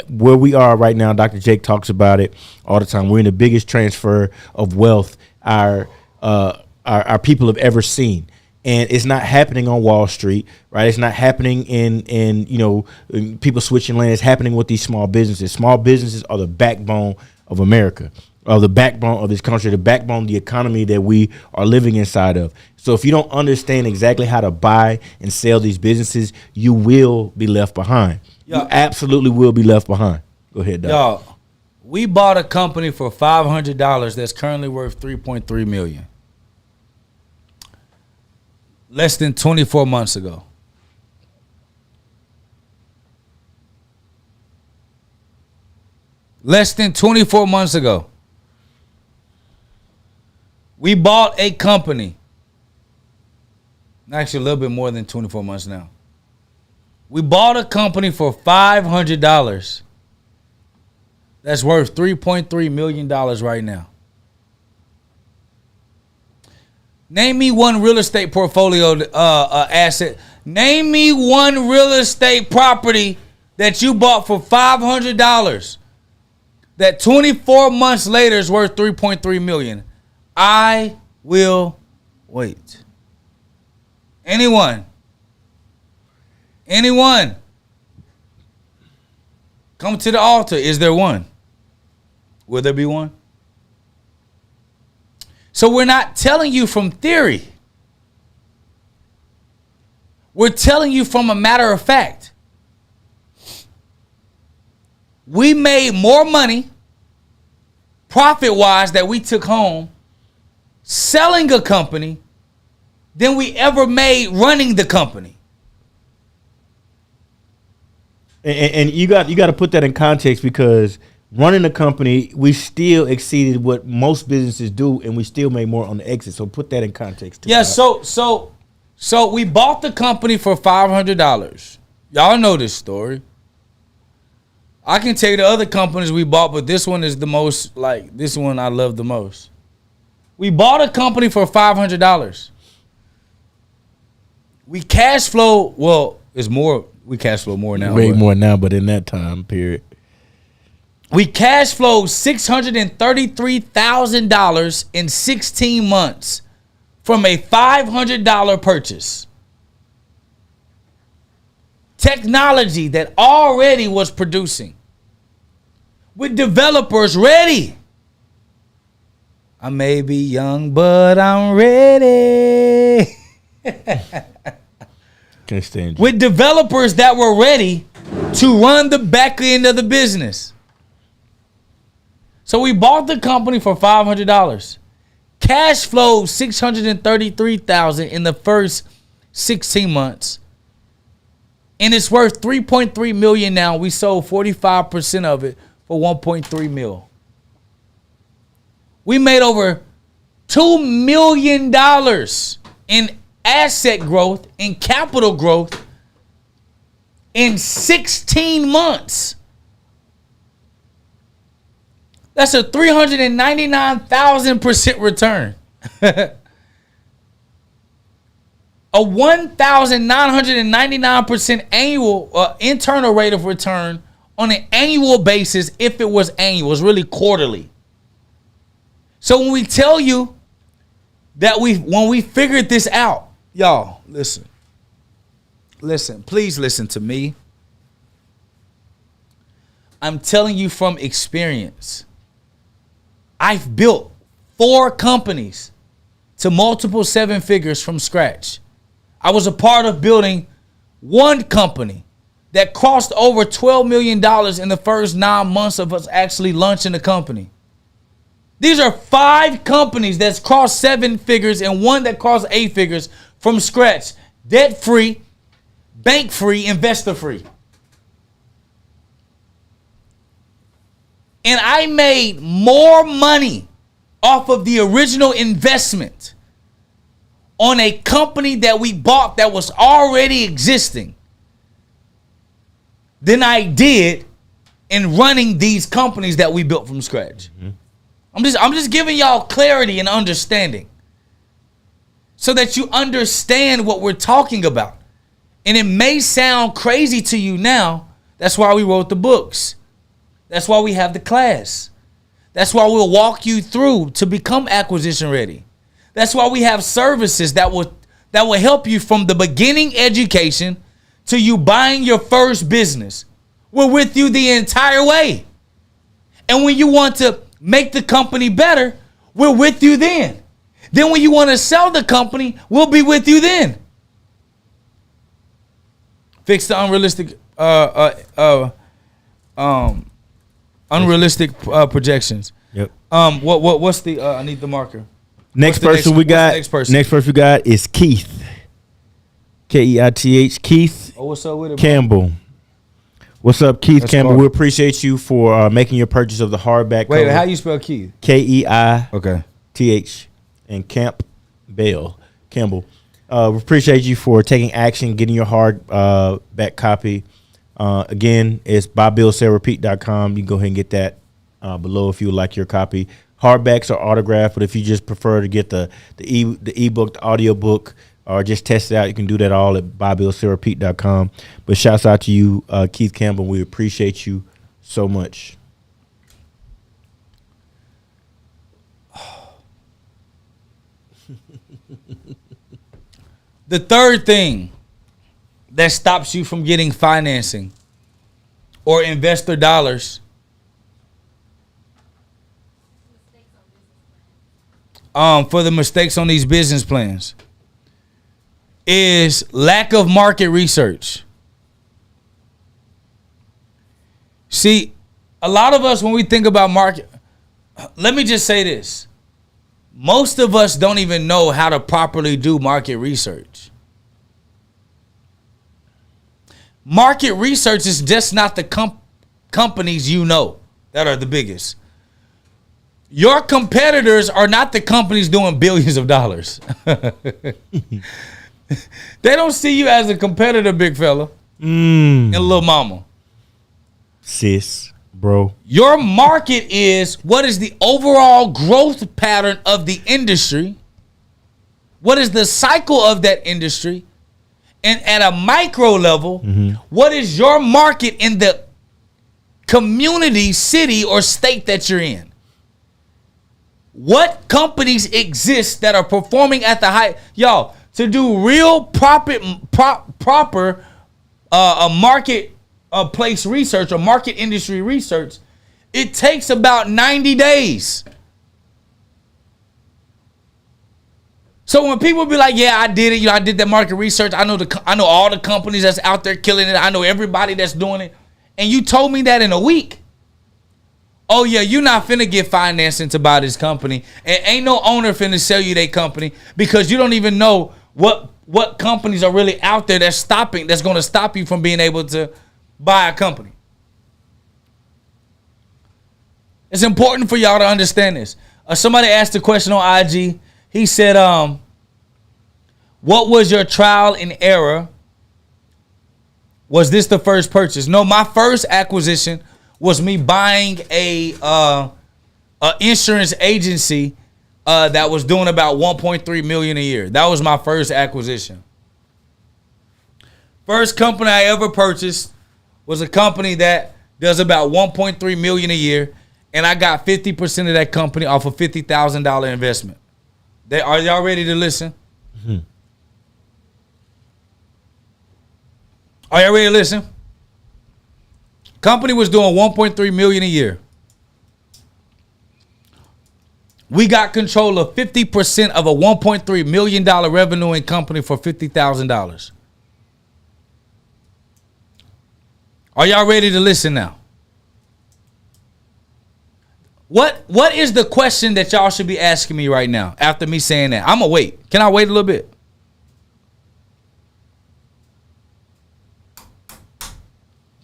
Where we are right now, Dr. Jake talks about it all the time. We're in the biggest transfer of wealth our people have ever seen. And it's not happening on Wall Street, right? It's not happening in people switching land. It's happening with these small businesses. Small businesses are the backbone of America, are the backbone of this country, the backbone of the economy that we are living inside of. So if you don't understand exactly how to buy and sell these businesses, you will be left behind. You absolutely will be left behind. Go ahead, Doc. Y'all, we bought a company for $500 that's currently worth $3.3 million. Less than 24 months ago. Less than 24 months ago. We bought a company. Actually, a little bit more than 24 months now. We bought a company for $500. That's worth $3.3 million right now. Name me one real estate portfolio asset. Name me one real estate property that you bought for $500 that 24 months later is worth $3.3 million. I will wait. Anyone? Come to the altar. Is there one? Will there be one? So we're not telling you from theory. We're telling you from a matter of fact. We made more money, profit-wise, that we took home selling a company than we ever made running the company. And you got to put that in context, because running a company, we still exceeded what most businesses do, and we still made more on the exit. So put that in context too. Yeah, so we bought the company for $500. Y'all know this story. I can tell you the other companies we bought, but this one is the most, this one I love the most. We bought a company for $500. We cash flow, we cash flow more now. Way more now, but in that time period. We cash flowed $633,000 in 16 months from a $500 purchase. Technology that already was producing. With developers ready. I may be young, but I'm ready. Can't stand you. With developers that were ready to run the back end of the business. So we bought the company for $500. Cash flowed $633,000 in the first 16 months. And it's worth $3.3 million now. We sold 45% of it for $1.3 million. We made over $2 million in asset growth, in capital growth in 16 months. That's a 399,000% return. A 1,999% annual internal rate of return on an annual basis. If it was annual, it's really quarterly. So when we tell you that when we figured this out, y'all, listen, please listen to me. I'm telling you from experience. I've built 4 companies to multiple 7 figures from scratch. I was a part of building one company that crossed over $12 million in the first 9 months of us actually launching the company. These are 5 companies that's crossed 7 figures and one that crossed 8 figures from scratch. Debt-free, bank-free, investor-free. And I made more money off of the original investment on a company that we bought that was already existing than I did in running these companies that we built from scratch. Mm-hmm. I'm just giving y'all clarity and understanding so that you understand what we're talking about. And it may sound crazy to you now. That's why we wrote the books. That's why we have the class. That's why we'll walk you through to become acquisition ready. That's why we have services that will help you from the beginning education to you buying your first business. We're with you the entire way. And when you want to make the company better, we're with you then. Then when you want to sell the company, we'll be with you then. Fix the unrealistic projections. Yep. What's the I need the marker. Next person we got is Keith. Keith. Keith. Oh, what's up with it, Campbell. What's up, Keith Campbell? We appreciate you for making your purchase of the hardback. Wait, how you spell Keith? Keiith. Okay. And Campbell. We appreciate you for taking action, getting your hardback copy. Again, it's builsellrepeat.com. You can go ahead and get that below if you would like your copy. Hardbacks are autographed, but if you just prefer to get the ebook, the audio book, or just test it out, you can do that all at builsellrepeat.com. But shouts out to you, Keith Campbell. We appreciate you so much. The third thing that stops you from getting financing or investor dollars for the mistakes on these business plans is lack of market research. See, a lot of us, when we think about market, let me just say this. Most of us don't even know how to properly do market research. Market research is just not the companies you know that are the biggest. Your competitors are not the companies doing billions of dollars. They don't see you as a competitor, big fella. And little mama. Sis, bro. Your market is what is the overall growth pattern of the industry? What is the cycle of that industry? And at a micro level, what is your market in the community, city, or state that you're in? What companies exist that are performing at the high? Y'all, to do real proper market place research or market industry research, it takes about 90 days. So when people be like, yeah, I did it, I did that market research. I know all the companies that's out there killing it. I know everybody that's doing it. And you told me that in a week. Oh yeah, you're not finna get financing to buy this company. And ain't no owner finna sell you their company because you don't even know what companies are really out there that's gonna stop you from being able to buy a company. It's important for y'all to understand this. Somebody asked a question on IG. He said, what was your trial and error? Was this the first purchase? No, my first acquisition was me buying a insurance agency that was doing about $1.3 million a year. That was my first acquisition. First company I ever purchased was a company that does about $1.3 million a year, and I got 50% of that company off a $50,000 investment. Are y'all ready to listen? Mm-hmm. Are y'all ready to listen? Company was doing $1.3 million a year. We got control of 50% of a $1.3 million revenue in company for $50,000. Are y'all ready to listen now? What is the question that y'all should be asking me right now after me saying that? I'm going to wait. Can I wait a little bit?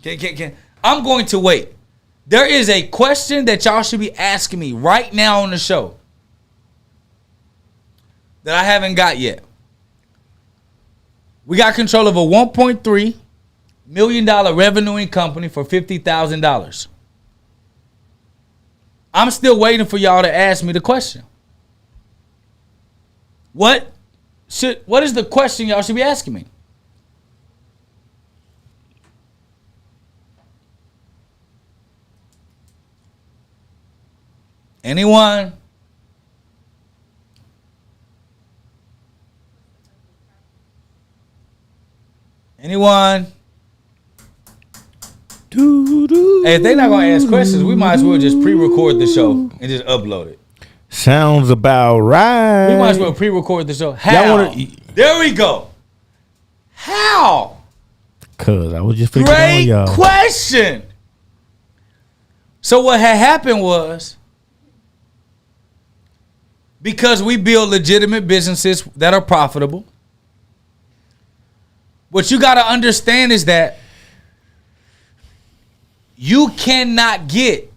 Can I'm going to wait. There is a question that y'all should be asking me right now on the show that I haven't got yet. We got control of a $1.3 million revenuing company for $50,000. I'm still waiting for y'all to ask me the question. What is the question y'all should be asking me? Anyone? Anyone? Hey, if they're not gonna ask questions, we might as well just pre-record the show and just upload it. Sounds about right. We might as well pre-record the show. How? There we go. How? Cause I was just figuring on y'all. Great question. So what had happened was, because we build legitimate businesses that are profitable, what you got to understand is that you cannot get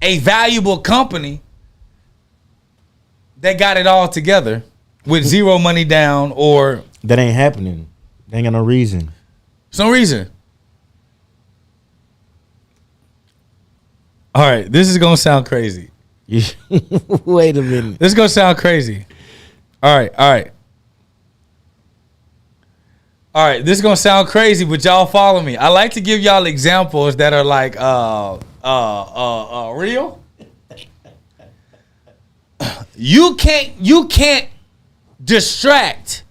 a valuable company that got it all together with zero money down or... That ain't happening. They ain't got no reason. There's no reason. All right, this is going to sound crazy. Wait a minute. This is going to sound crazy. All right, this is going to sound crazy, but y'all follow me. I like to give y'all examples that are like real. You can't distract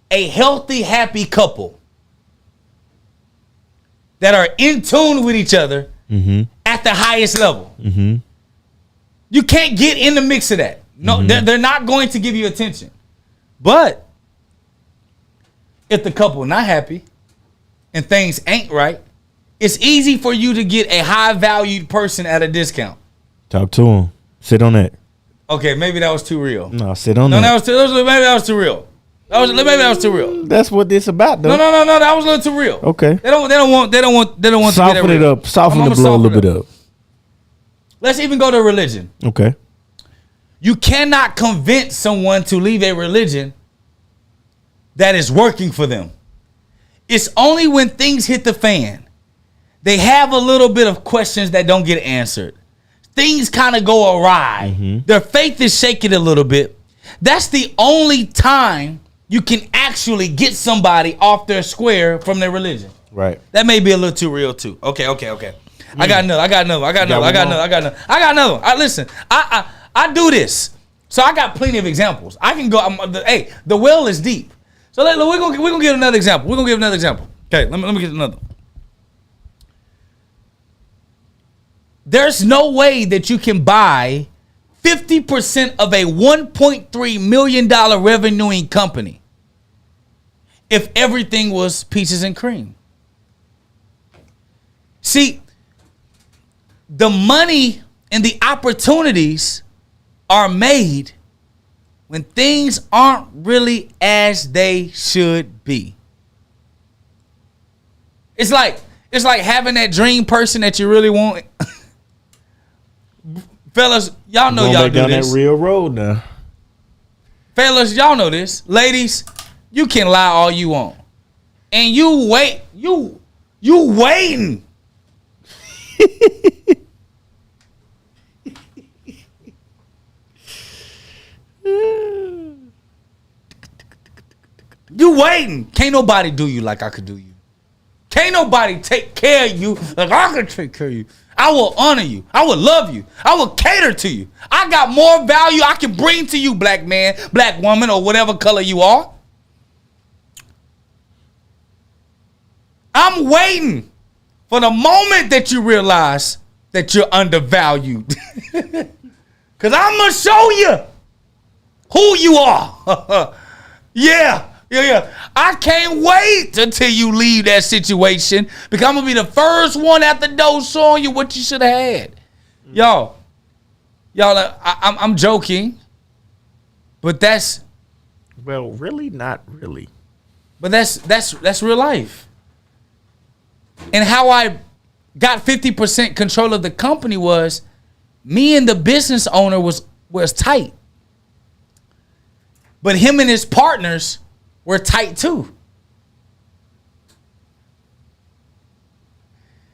a healthy, happy couple that are in tune with each other at the highest level. Mm-hmm. You can't get in the mix of that. No, they're not going to give you attention. But if the couple not happy and things ain't right, it's easy for you to get a high-valued person at a discount. Talk to him. Sit on that. Okay, maybe that was too real. No, sit on that. Maybe that was too real. Maybe that was too real. That's what this about, though. No, that was a little too real. Okay. They don't want soften to get it up. Soften the blow a little bit up. Let's even go to religion. Okay. You cannot convince someone to leave a religion that is working for them. It's only when things hit the fan, they have a little bit of questions that don't get answered. Things kind of go awry. Mm-hmm. Their faith is shaking a little bit. That's the only time you can actually get somebody off their square from their religion. Right. That may be a little too real too. Okay. I got another. Listen, I do this. So I got plenty of examples. I can go, the well is deep. So we're gonna give another example. Okay, let me get another. There's no way that you can buy 50% of a $1.3 million revenuing company if everything was peaches and cream. See, the money and the opportunities are made when things aren't really as they should be. It's like having that dream person that you really want. Fellas, y'all know y'all do down this. That real road now. Fellas, y'all know this. Ladies, you can lie all you want. And you waiting. You waiting. Can't nobody do you like I could do you. Can't nobody take care of you like I could take care of you. I will honor you. I will love you. I will cater to you. I got more value I can bring to you, black man, black woman, or whatever color you are. I'm waiting for the moment that you realize that you're undervalued. Because I'm going to show you who you are. Yeah, Yeah. I can't wait until you leave that situation because I'm gonna be the first one at the door showing you what you should have had. Y'all, I'm joking, but that's really not really. But that's real life. And how I got 50% control of the company was me and the business owner was tight. But him and his partners were tight too.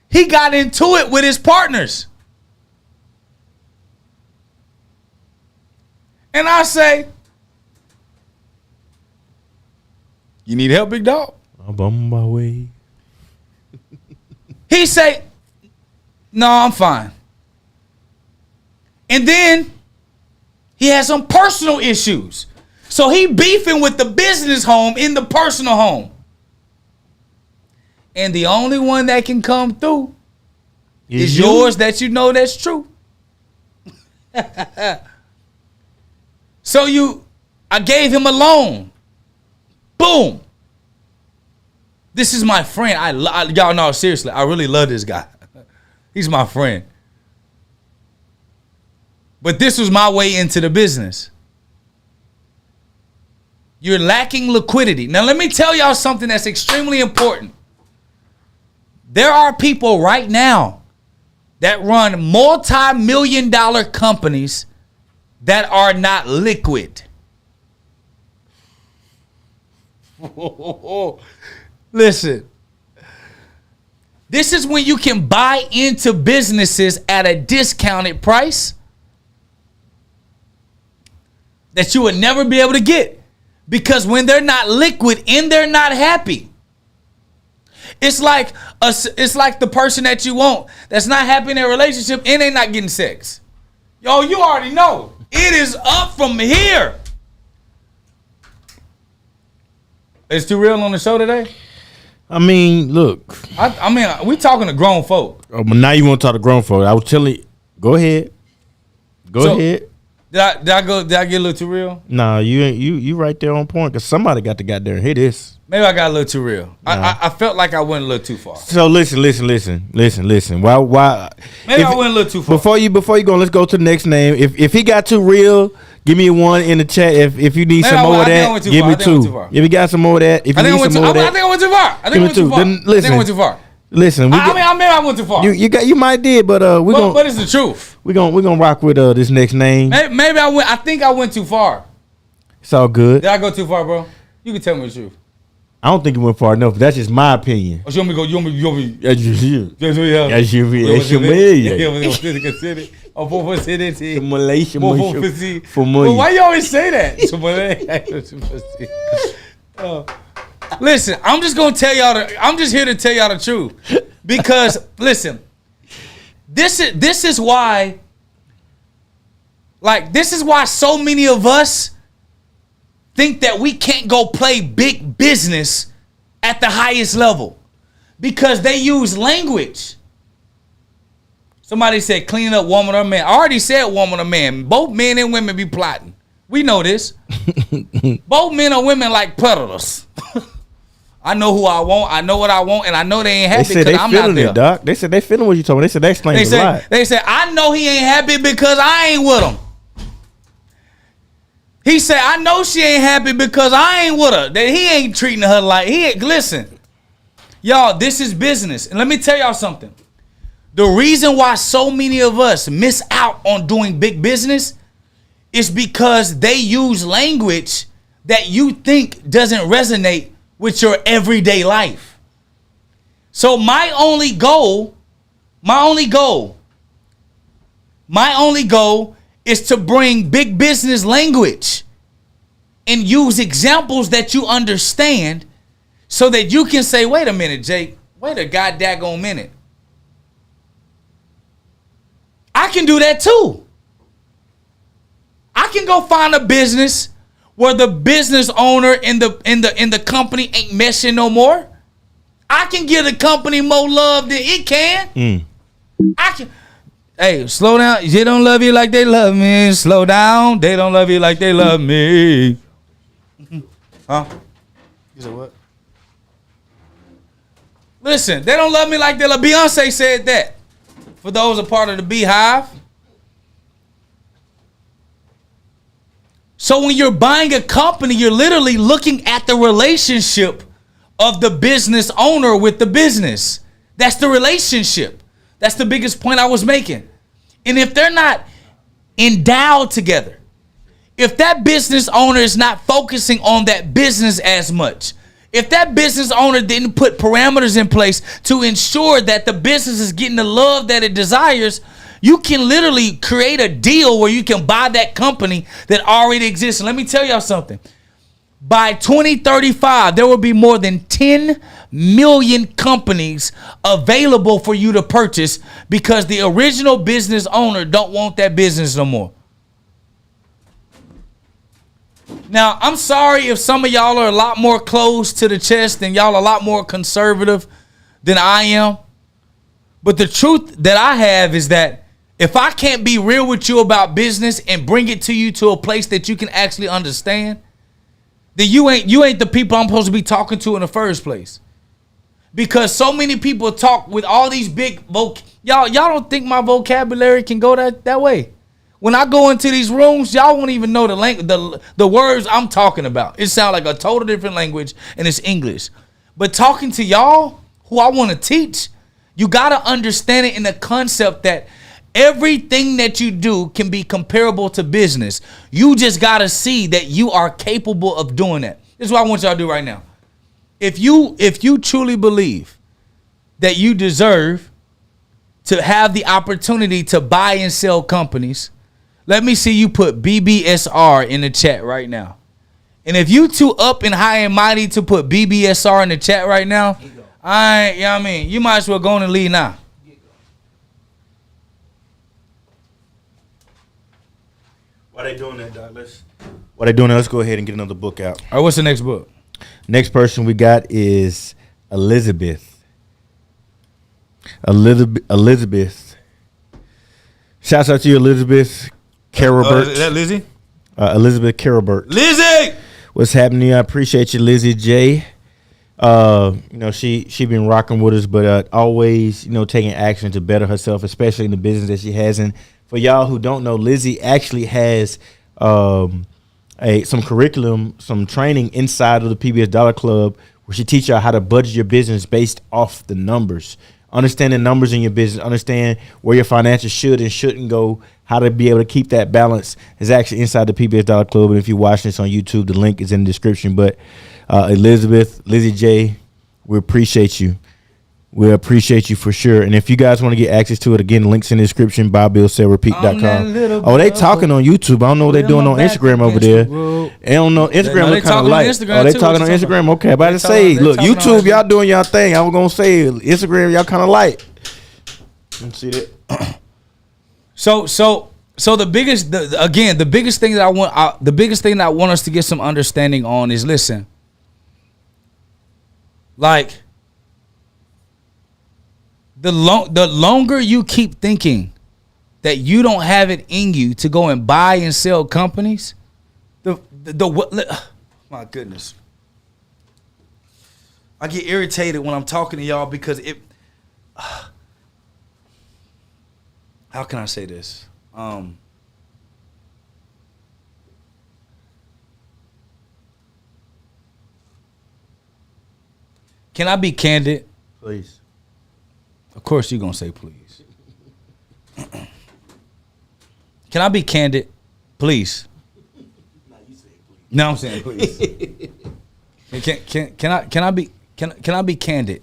He got into it with his partners. And I say, you need help, big dog? I'm on my way. He say, no, I'm fine. And then he has some personal issues. So he beefing with the business home in the personal home. And the only one that can come through is yours that you know that's true. So I gave him a loan. Boom. This is my friend. Y'all know, seriously, I really love this guy. He's my friend. But this was my way into the business. You're lacking liquidity. Now, let me tell y'all something that's extremely important. There are people right now that run multi-million-dollar companies that are not liquid. Listen, this is when you can buy into businesses at a discounted price that you would never be able to get. Because when they're not liquid and they're not happy, it's like the person that you want that's not happy in their relationship and they not getting sex. Yo, you already know. It is up from here. It's too real on the show today? I mean, look. I mean, we talking to grown folk. Oh, but now you want to talk to grown folk. I was telling you, go ahead. Go ahead. Did I get a little too real? Nah, you right there on point because somebody got to get there and hit this. Maybe I got a little too real. Nah. I felt like I went a little too far. So listen. Why? Maybe I went a little too far. Before you go, let's go to the next name. If he got too real, give me one in the chat. If you need some more of that, give me two. If you got some more of that, if you need some more of that, I think I went too far. I think I went too far. Listen, maybe I went too far. You might did, but but it's the truth. We're gonna rock with this next name. Maybe I went. I think I went too far. It's all good. Did I go too far, bro? You can tell me the truth. I don't think you went far enough. But that's just my opinion. Oh, you want me to go? You want me? That's just you. That's what you have. That's you. That's your Well, why you always say that? Listen, I'm just gonna tell y'all. I'm just here to tell y'all the truth, because listen, this is why. Like, this is why so many of us think that we can't go play big business at the highest level because they use language. Somebody said cleaning up woman or man. I already said woman or man. Both men and women be plotting. We know this. Both men and women like predators. I know who I want. I know what I want, and I know they ain't happy because I'm not there. It, Doc. They said they feeling what you told me. They said they explained a lot. They said I know he ain't happy because I ain't with him. He said I know she ain't happy because I ain't with her. That he ain't treating her like he ain't. Listen, y'all, this is business, and let me tell y'all something. The reason why so many of us miss out on doing big business is because they use language that you think doesn't resonate with your everyday life. So my only goal is to bring big business language and use examples that you understand so that you can say, wait a minute, Jake, wait a goddamn minute. I can do that too. I can go find a business where the business owner in the company ain't meshing no more. I can give the company more love than it can. I can. Hey, slow down. They don't love you like they love me. Slow down. They don't love you like they love me. Huh? You said what? Listen, they don't love me like they love. Beyonce said that. For those a part of the Beehive. So when you're buying a company, you're literally looking at the relationship of the business owner with the business. That's the relationship. That's the biggest point I was making. And if they're not endowed together, if that business owner is not focusing on that business as much, if that business owner didn't put parameters in place to ensure that the business is getting the love that it desires, you can literally create a deal where you can buy that company that already exists. And let me tell y'all something. By 2035, there will be more than 10 million companies available for you to purchase because the original business owner don't want that business no more. Now, I'm sorry if some of y'all are a lot more close to the chest and y'all are a lot more conservative than I am. But the truth that I have is that if I can't be real with you about business and bring it to you to a place that you can actually understand, then you ain't the people I'm supposed to be talking to in the first place. Because so many people talk with all these big y'all don't think my vocabulary can go that way. When I go into these rooms, y'all won't even know the language, the words I'm talking about. It sounds like a total different language, and it's English. But talking to y'all, who I want to teach, you got to understand it in the concept that everything that you do can be comparable to business. You just got to see that you are capable of doing that. This is what I want y'all to do right now. If you truly believe that you deserve to have the opportunity to buy and sell companies, let me see you put BBSR in the chat right now. And if you too up and high and mighty to put BBSR in the chat right now, you know what I mean? You might as well go on and leave now. While they doing that, Doc, let's go ahead and get another book out. All right, what's the next book? Next person we got is Elizabeth. Elizabeth. Shouts out to you, Elizabeth Carabert. Is that Lizzie? Elizabeth Carabert. Lizzie! What's happening? I appreciate you, Lizzie J. She been rocking with us, but always, taking action to better herself, especially in the business that she has. And for y'all who don't know, Lizzie actually has some curriculum, some training inside of the PBS Dollar Club where she teaches y'all how to budget your business based off the numbers. Understand the numbers in your business, understand where your finances should and shouldn't go, how to be able to keep that balance is actually inside the PBS Dollar Club. And if you're watching this on YouTube, the link is in the description. But Elizabeth, Lizzie J, we appreciate you. We appreciate you for sure. And if you guys want to get access to it, again, links in the description, BobBillSellRepeat.com. Oh, they talking on YouTube. I don't know what they're doing on Instagram over there. They don't know. Instagram look kind of light. Oh, they talking on Instagram? Okay, about to say, look, YouTube, y'all doing y'all thing. I was going to say, Instagram, y'all kind of light. Let's see that. So the biggest thing that I want us to get some understanding on is, listen, like, the longer you keep thinking that you don't have it in you to go and buy and sell companies, my goodness, I get irritated when I'm talking to y'all because how can I say this? Can I be candid? Please. Of course you're going to say please. Can I be candid? Please. No, I'm saying please. Can I be candid?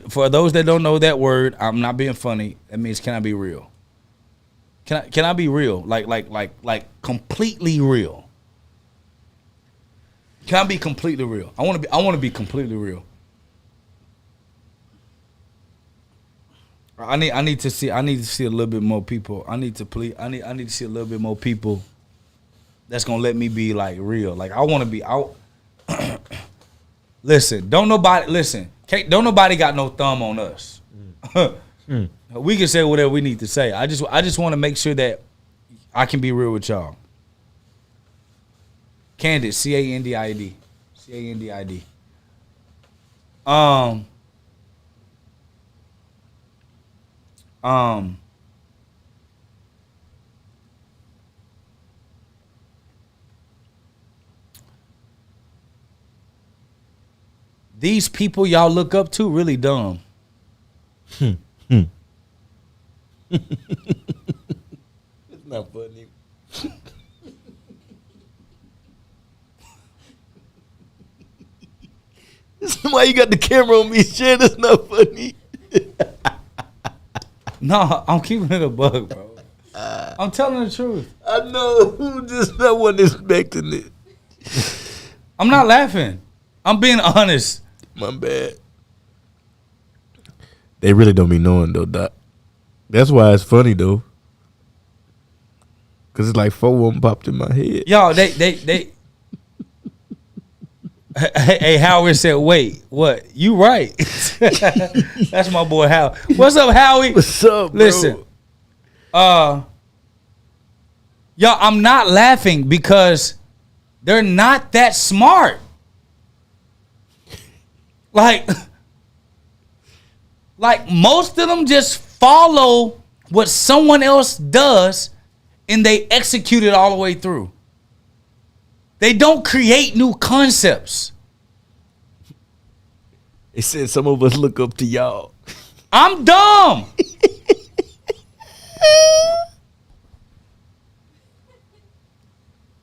For those that don't know that word, I'm not being funny. That means can I be real? Can I be real? Like completely real. Can I be completely real? I want to be completely real. I need to see a little bit more people. I need to see a little bit more people that's gonna let me be like real. Like I want to be out. Listen, don't nobody got no thumb on us. We can say whatever we need to say. I just want to make sure that I can be real with y'all. Candid, Candid, Candid. Um, these people y'all look up to really dumb. It's not funny. Why you got the camera on me? Shit, that's not funny. No, I'm keeping it a bug, bro. I'm telling the truth. I know. Just I wasn't expecting it. I'm not laughing. I'm being honest. My bad. They really don't be knowing though, Doc. That's why it's funny though. Cause it's like 4 of them popped in my head. Y'all, they Hey, Howard said, wait, what? You right. That's my boy Howie. What's up, Howie? What's up, bro? Listen. Y'all, I'm not laughing because they're not that smart. Like most of them just follow what someone else does and they execute it all the way through. They don't create new concepts. They said some of us look up to y'all. I'm dumb.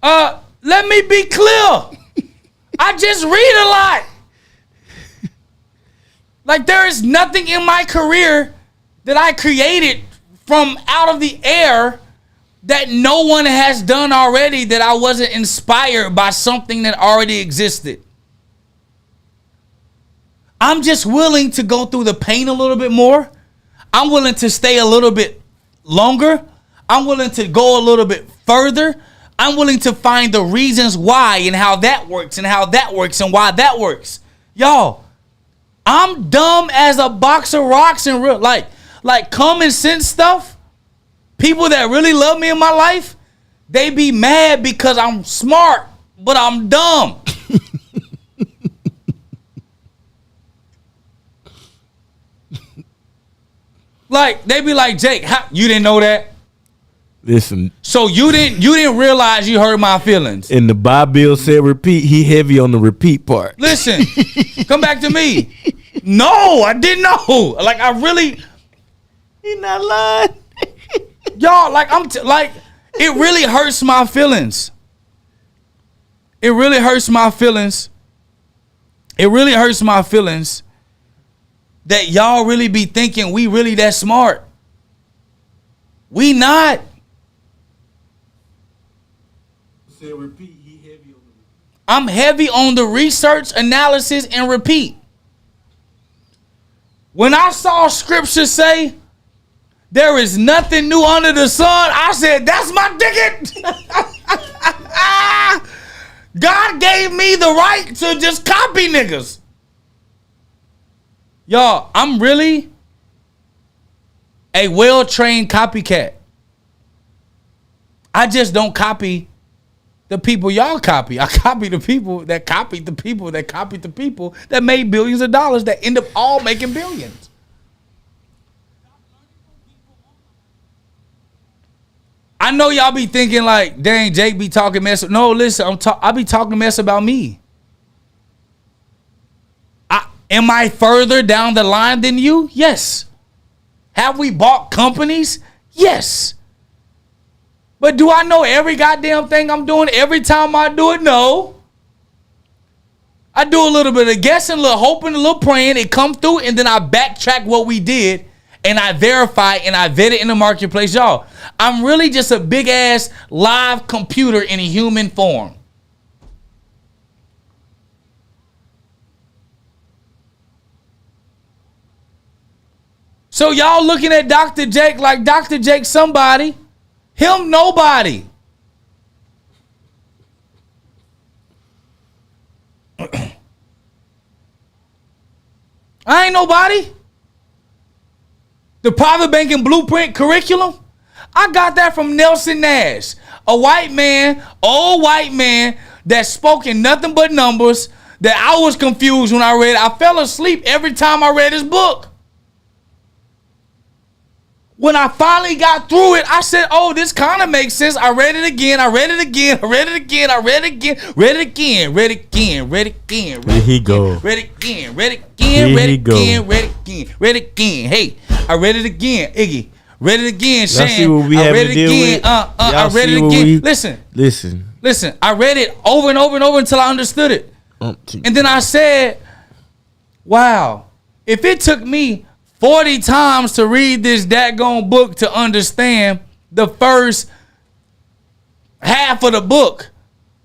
Let me be clear. I just read a lot. Like there is nothing in my career that I created from out of the air that no one has done already that I wasn't inspired by something that already existed. I'm just willing to go through the pain a little bit more. I'm willing to stay a little bit longer. I'm willing to go a little bit further. I'm willing to find the reasons why and how that works and how that works and why that works. Y'all, I'm dumb as a box of rocks and real like common sense stuff. People that really love me in my life, they be mad because I'm smart, but I'm dumb. Like they be like, Jake, how, you didn't know that? Listen. So you didn't realize you hurt my feelings. And the Buil said repeat, he heavy on the repeat part. Listen, come back to me. No, I didn't know. Like I really, He not lying. y'all, like it really hurts my feelings. It really hurts my feelings. It really hurts my feelings that y'all really be thinking we really that smart. We not. Said repeat, he heavy on the I'm heavy on the research, analysis, and repeat. When I saw scripture say, there is nothing new under the sun, I said, that's my ticket. God gave me the right to just copy niggas. Y'all, I'm really a well-trained copycat. I just don't copy the people y'all copy. I copy the people that copied the people that copied the people that made billions of dollars that end up all making billions. I know y'all be thinking like, dang, Jake be talking mess. No, listen, I be talking mess about me. Am I further down the line than you? Yes. Have we bought companies? Yes. But do I know every goddamn thing I'm doing every time I do it? No. I do a little bit of guessing, a little hoping, a little praying. It come through, and then I backtrack what we did, and I verify, and I vet it in the marketplace. Y'all, I'm really just a big-ass live computer in a human form. So y'all looking at Dr. Jake like Dr. Jake somebody. Him nobody. I ain't nobody. The private banking blueprint curriculum, I got that from Nelson Nash, a white man, old white man that spoke in nothing but numbers, that I was confused when I read it. I fell asleep every time I read his book. When I finally got through it, I said, oh, this kind of makes sense. I read it again. I read it again. I read it again. I read it again. Read it again. Read it again. Read it again. Here he go. Read it again. Read it again. Read it again. Read it again. Read it again. Hey, I read it again. Iggy. Read it again, Shane. See what we I have read to it deal again. with? I read it again. Listen. I read it over and over and over until I understood it. And then I said, wow, if it took me 40 times to read this daggone book to understand the first half of the book,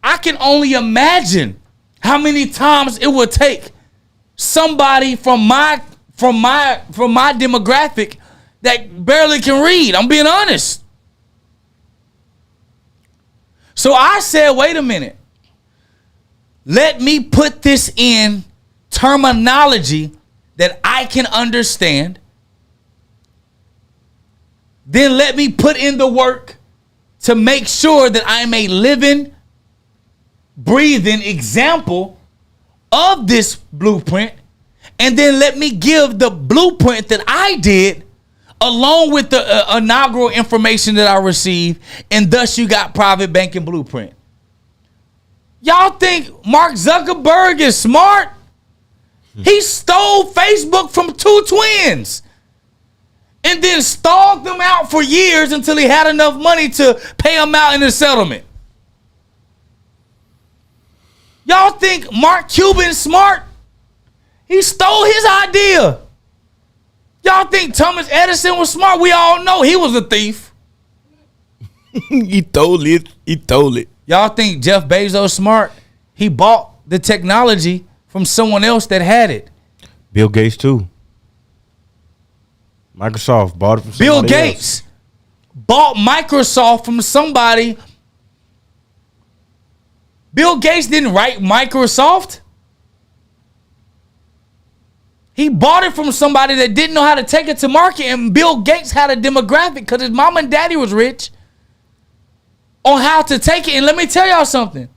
I can only imagine how many times it would take somebody from my demographic that barely can read. I'm being honest. So I said, wait a minute. Let me put this in terminology that I can understand. Then let me put in the work to make sure that I'm a living, breathing example of this blueprint. And then let me give the blueprint that I did along with the inaugural information that I received. And thus you got private banking blueprint. Y'all think Mark Zuckerberg is smart? He stole Facebook from two twins and then stalked them out for years until he had enough money to pay them out in a settlement. Y'all think Mark Cuban's smart? He stole his idea. Y'all think Thomas Edison was smart? We all know he was a thief. He stole it. Y'all think Jeff Bezos smart? He bought the technology from someone else that had it. Bill Gates too. Microsoft bought it from somebody Bill Gates bought Microsoft from somebody. Bill Gates didn't write Microsoft. He bought it from somebody that didn't know how to take it to market, and Bill Gates had a demographic because his mom and daddy was rich on how to take it. And let me tell y'all something.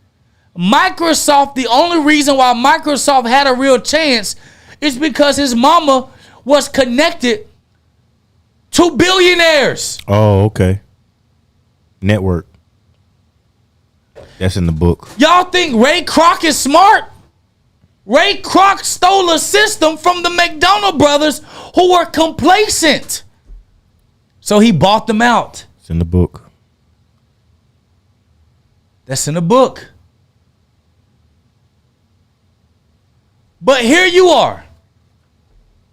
Microsoft, the only reason why Microsoft had a real chance is because his mama was connected to billionaires. Oh, okay. Network. That's in the book. Y'all think Ray Kroc is smart? Ray Kroc stole a system from the McDonald brothers who were complacent. So he bought them out. It's in the book. That's in the book. But here you are,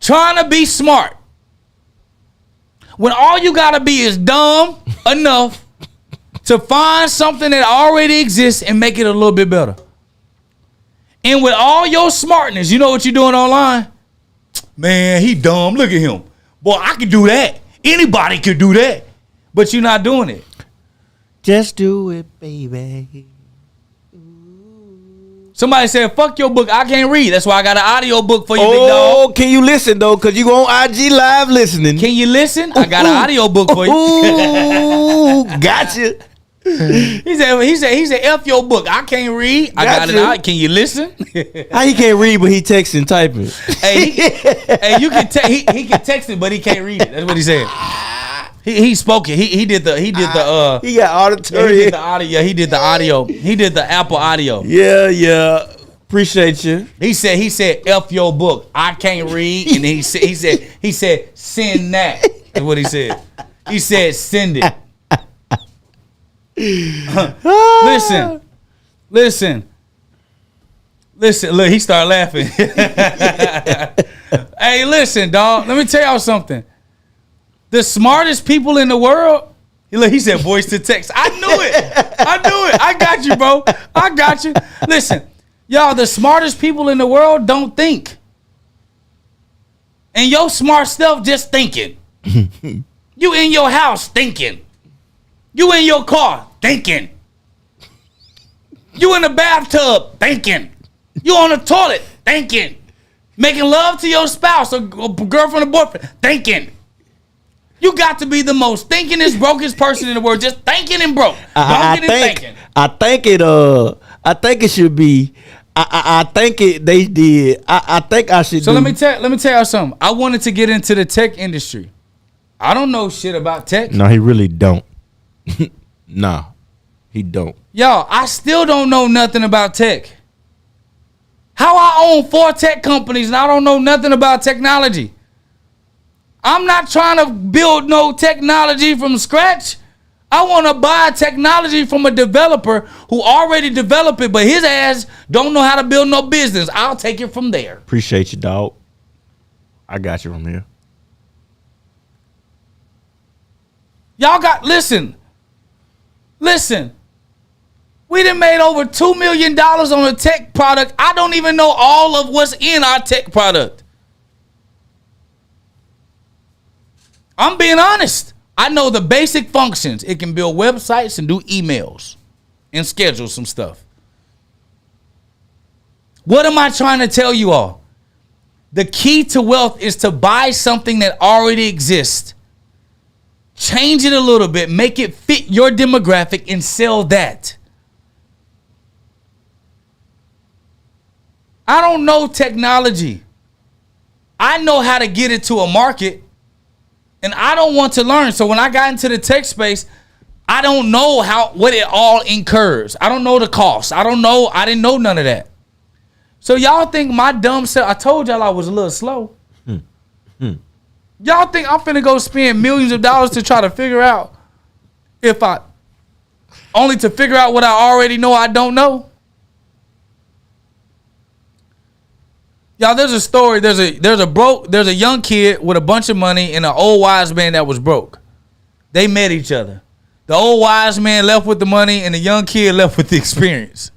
trying to be smart, when all you gotta be is dumb enough to find something that already exists and make it a little bit better. And with all your smartness, you know what you're doing online? Man, he dumb. Look at him. Boy, I could do that. Anybody could do that. But you're not doing it. Just do it, baby. Somebody said, fuck your book. I can't read. That's why I got an audio book for you, big dog. Oh, can you listen, though? Because you on IG Live listening. Can you listen? I got an audio book for you. Ooh, gotcha. He said, F your book. I can't read. I got it out. Can you listen? How he can't read, but he texting and typing? Hey, you can he can text it, but he can't read it. That's what he said. He spoke it. He did the he got auditory. He did the audio. He did the audio. He did the Apple audio. Yeah. Appreciate you. He said F your book. I can't read. And he said send that. That's what he said. He said send it. Listen. Look, he started laughing. Hey, listen, dog. Let me tell y'all something. The smartest people in the world, he said voice to text. I knew it. I got you, bro. I got you. Listen, y'all, the smartest people in the world don't think. And your smart stuff just thinking. You in your house thinking. You in your car thinking. You in the bathtub thinking. You on the toilet thinking. Making love to your spouse or girlfriend or boyfriend thinking. You got to be the most thinkingest, brokest person in the world. Just thinking and broke. I think it should be I think they did. I think I should. So let me tell you something. I wanted to get into the tech industry. I don't know shit about tech. No, he really don't. Nah, he don't. Y'all, I still don't know nothing about tech. How I own 4 tech companies and I don't know nothing about technology. I'm not trying to build no technology from scratch. I want to buy technology from a developer who already developed it, but his ass don't know how to build no business. I'll take it from there. Appreciate you, dog. I got you from here. Y'all got, listen. We done made over $2 million on a tech product. I don't even know all of what's in our tech product. I'm being honest. I know the basic functions. It can build websites and do emails and schedule some stuff. What am I trying to tell you all? The key to wealth is to buy something that already exists. Change it a little bit. Make it fit your demographic and sell that. I don't know technology. I know how to get it to a market. And I don't want to learn. So when I got into the tech space, I don't know what it all incurs. I don't know the cost. I didn't know none of that. So y'all think my dumb self, I told y'all I was a little slow. Y'all think I'm finna go spend millions of dollars to try to figure out only to figure out what I already know I don't know? Y'all, there's a story. There's a young kid with a bunch of money and an old wise man that was broke. They met each other. The old wise man left with the money and the young kid left with the experience.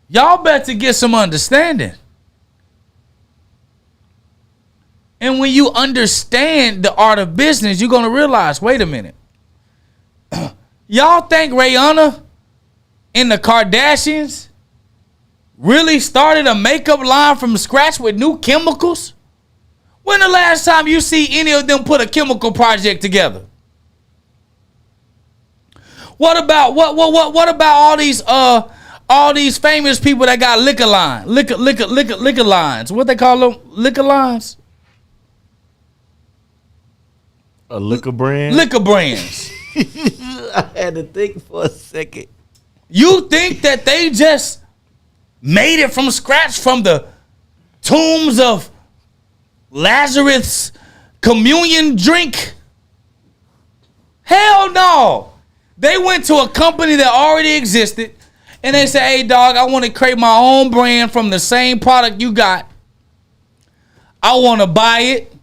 Y'all better get some understanding. And when you understand the art of business, you're going to realize, wait a minute. Y'all think Rihanna and the Kardashians really started a makeup line from scratch with new chemicals? When the last time you see any of them put a chemical project together? What about all these famous people that got liquor lines? What they call them? Liquor lines? A liquor brand? Liquor brands. I had to think for a second. You think that they just made it from scratch from the tombs of Lazarus' communion drink? Hell no. They went to a company that already existed and they said, hey, dog, I want to create my own brand from the same product you got. I want to buy it.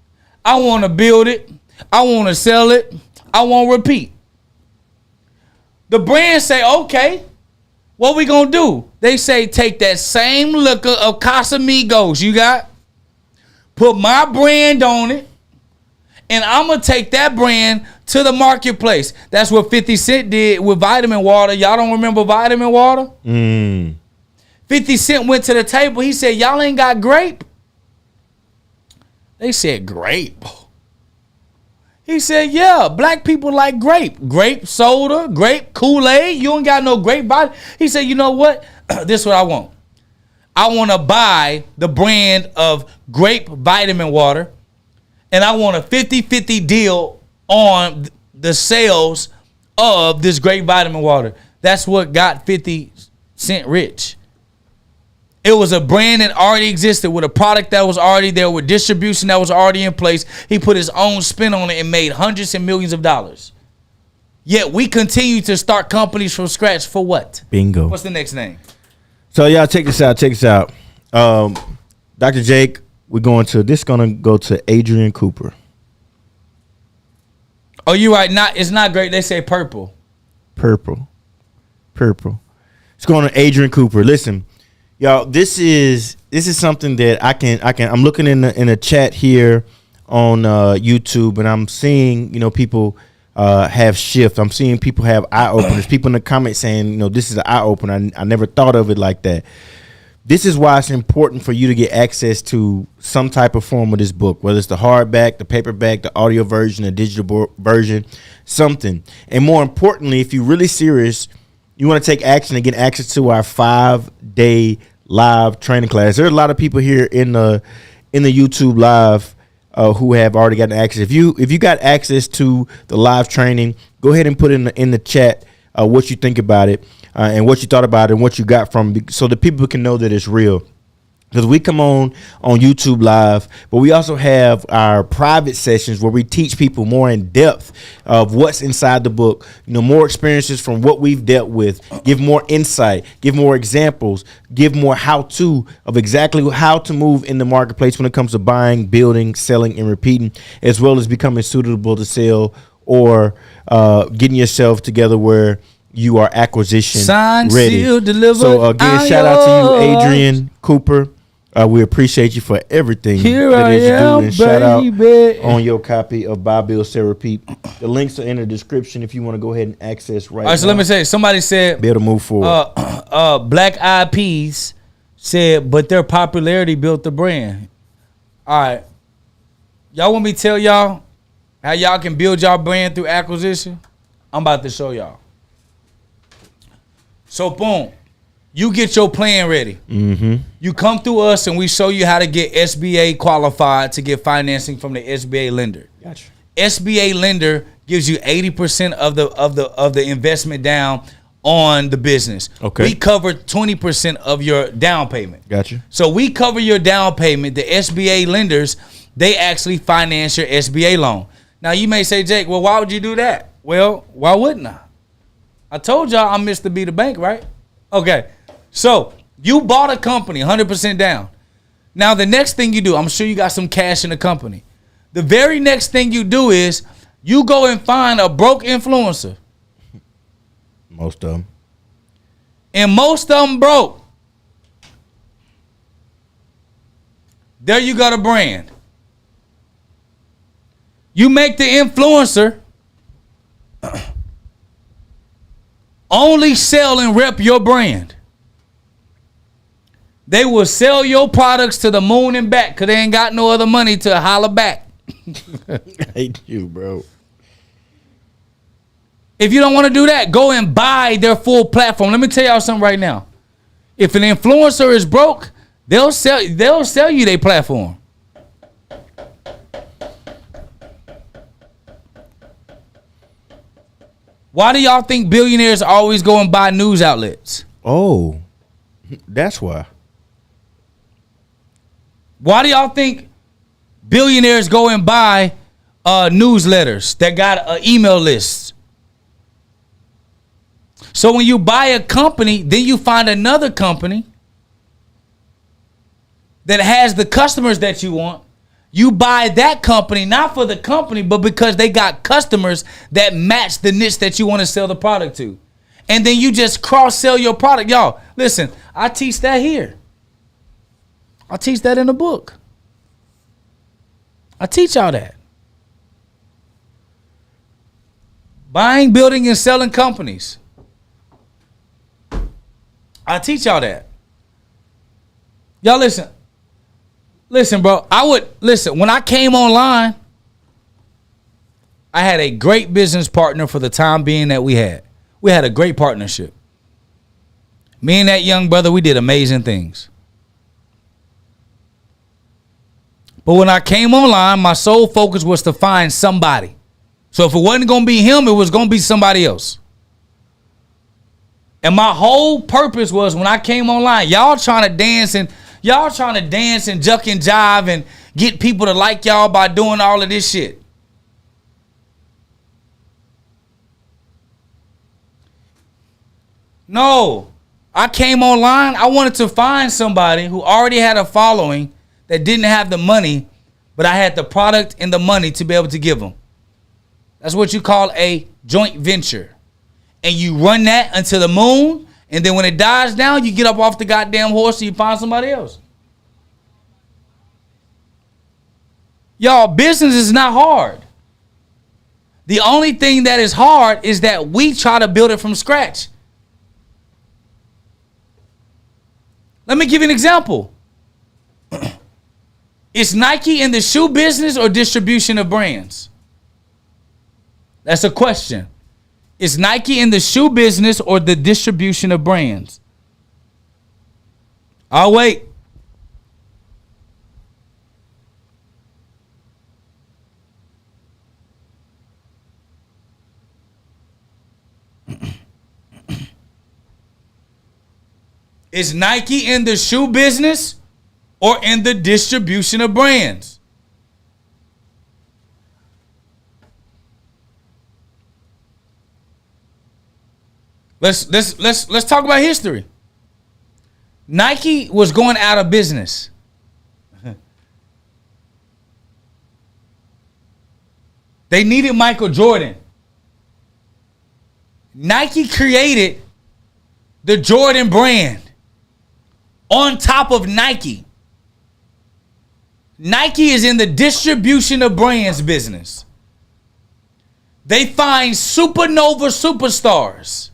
I want to build it. I want to sell it. I won't repeat. The brand say, okay, what we gonna do? They say, take that same liquor of Casamigos you got, put my brand on it, and I'm gonna take that brand to the marketplace. That's what 50 Cent did with vitamin water. Y'all don't remember vitamin water? 50 Cent went to the table. He said, y'all ain't got grape? They said, grape? He said, yeah, black people like grape. Grape soda, grape Kool-Aid. You ain't got no grape body. He said, you know what? This is what I want. I want to buy the brand of grape vitamin water, and I want a 50-50 deal on the sales of this grape vitamin water. That's what got 50 Cent rich. It was a brand that already existed with a product that was already there with distribution that was already in place. He put his own spin on it and made hundreds and millions of dollars. Yet we continue to start companies from scratch for what? Bingo. What's the next name? So y'all check this out. Dr. Jake, we're going to go to Adrian Cooper. Oh, you're right. It's not great. They say purple. Purple. It's going to Adrian Cooper. Listen. Y'all, this is something that I'm looking in the chat here on YouTube, and I'm seeing, people have shift. I'm seeing people have eye openers. People in the comments saying, this is an eye opener. I never thought of it like that. This is why it's important for you to get access to some type of form of this book, whether it's the hardback, the paperback, the audio version, the digital version, something. And more importantly, if you're really serious, you want to take action and get access to our 5-day live training class. There are a lot of people here in the YouTube live who have already gotten access. If you got access to the live training, go ahead and put in the chat what you think about it. And what you thought about it and what you got from it, so that people can know that it's real. Because we come on YouTube live, but we also have our private sessions where we teach people more in depth of what's inside the book, more experiences from what we've dealt with, give more insight, give more examples, give more how-to of exactly how to move in the marketplace when it comes to buying, building, selling, and repeating, as well as becoming suitable to sell or getting yourself together where you are acquisition Signed, ready. sealed, delivered. So again, shout out to you, Adrian Cooper. We appreciate you for everything Here that I is you do. am, And shout baby. out on your copy of Buil, Sell, Repeat. The links are in the description if you want to go ahead and access right now. All right, so let me say, somebody said, be able to move forward. Black Eyed Peas said, but their popularity built the brand. All right. Y'all want me to tell y'all how y'all can build y'all brand through acquisition? I'm about to show y'all. So, boom, you get your plan ready. Mm-hmm. You come through us, and we show you how to get SBA qualified to get financing from the SBA lender. Gotcha. SBA lender gives you 80% of the investment down on the business. Okay. We cover 20% of your down payment. Gotcha. So we cover your down payment. The SBA lenders, they actually finance your SBA loan. Now you may say, Jake, well, why would you do that? Well, why wouldn't I? I told y'all I'm Mr. B the Bank, right? Okay. So you bought a company 100% down. Now the next thing you do, I'm sure you got some cash in the company. The very next thing you do is you go and find a broke influencer. Most of them. And most of them broke. There you got a brand. You make the influencer only sell and rep your brand. They will sell your products to the moon and back because they ain't got no other money to holler back. I hate you, bro. If you don't want to do that, go and buy their full platform. Let me tell y'all something right now. If an influencer is broke, they'll sell you their platform. Why do y'all think billionaires always go and buy news outlets? Oh, that's why. Why do y'all think billionaires go and buy newsletters that got email lists? So when you buy a company, then you find another company that has the customers that you want. You buy that company, not for the company, but because they got customers that match the niche that you want to sell the product to. And then you just cross-sell your product. Y'all, listen, I teach that here. I teach that in the book. I teach y'all that. Buying, building, and selling companies. I teach y'all that. Y'all listen. Listen, bro. When I came online, I had a great business partner for the time being that we had. We had a great partnership. Me and that young brother, we did amazing things. But when I came online, my sole focus was to find somebody. So if it wasn't going to be him, it was going to be somebody else. And my whole purpose was when I came online, y'all trying to dance and juck and jive and get people to like y'all by doing all of this shit. No, I came online. I wanted to find somebody who already had a following that didn't have the money, but I had the product and the money to be able to give them. That's what you call a joint venture. And you run that until the moon, and then when it dies down, you get up off the goddamn horse and you find somebody else. Y'all, business is not hard. The only thing that is hard is that we try to build it from scratch. Let me give you an example. Is Nike in the shoe business or distribution of brands? That's a question. Is Nike in the shoe business or the distribution of brands? I'll wait. Is Nike in the shoe business or in the distribution of brands? Let's talk about history. Nike was going out of business. They needed Michael Jordan. Nike created the Jordan brand on top of Nike. Nike is in the distribution of brands business. They find supernova superstars.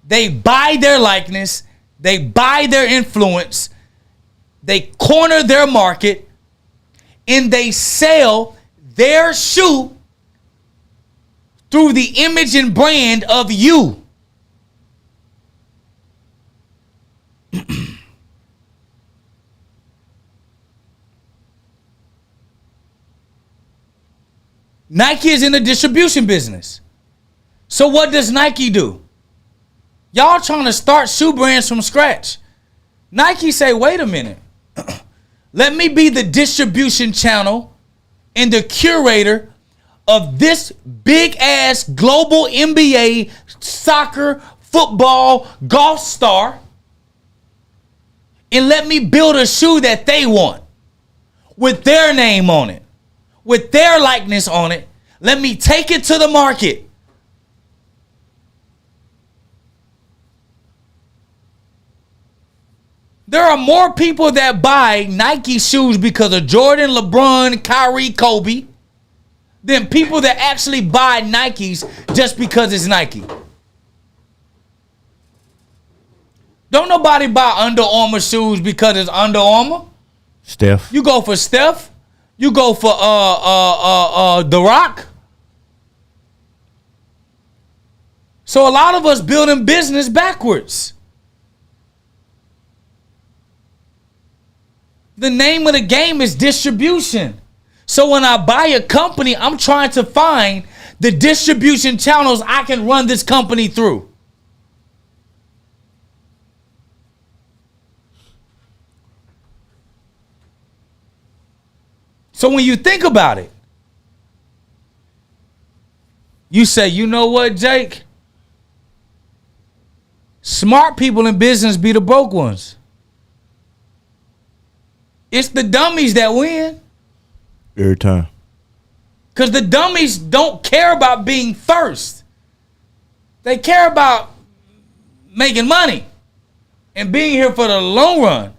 They buy their likeness. They buy their influence. They corner their market. And they sell their shoe through the image and brand of you. Nike is in the distribution business. So what does Nike do? Y'all trying to start shoe brands from scratch. Nike say, wait a minute. Let me be the distribution channel and the curator of this big ass global NBA, soccer, football, golf star. And let me build a shoe that they want with their name on it, with their likeness on it. Let me take it to the market. There are more people that buy Nike shoes because of Jordan, LeBron, Kyrie, Kobe than people that actually buy Nikes just because it's Nike. Don't nobody buy Under Armour shoes because it's Under Armour. Steph. You go for Steph. You go for The Rock. So a lot of us building business backwards. The name of the game is distribution. So when I buy a company, I'm trying to find the distribution channels I can run this company through. So when you think about it, you say, you know what, Jake? Smart people in business be the broke ones. It's the dummies that win. Every time. Because the dummies don't care about being first. They care about making money and being here for the long run.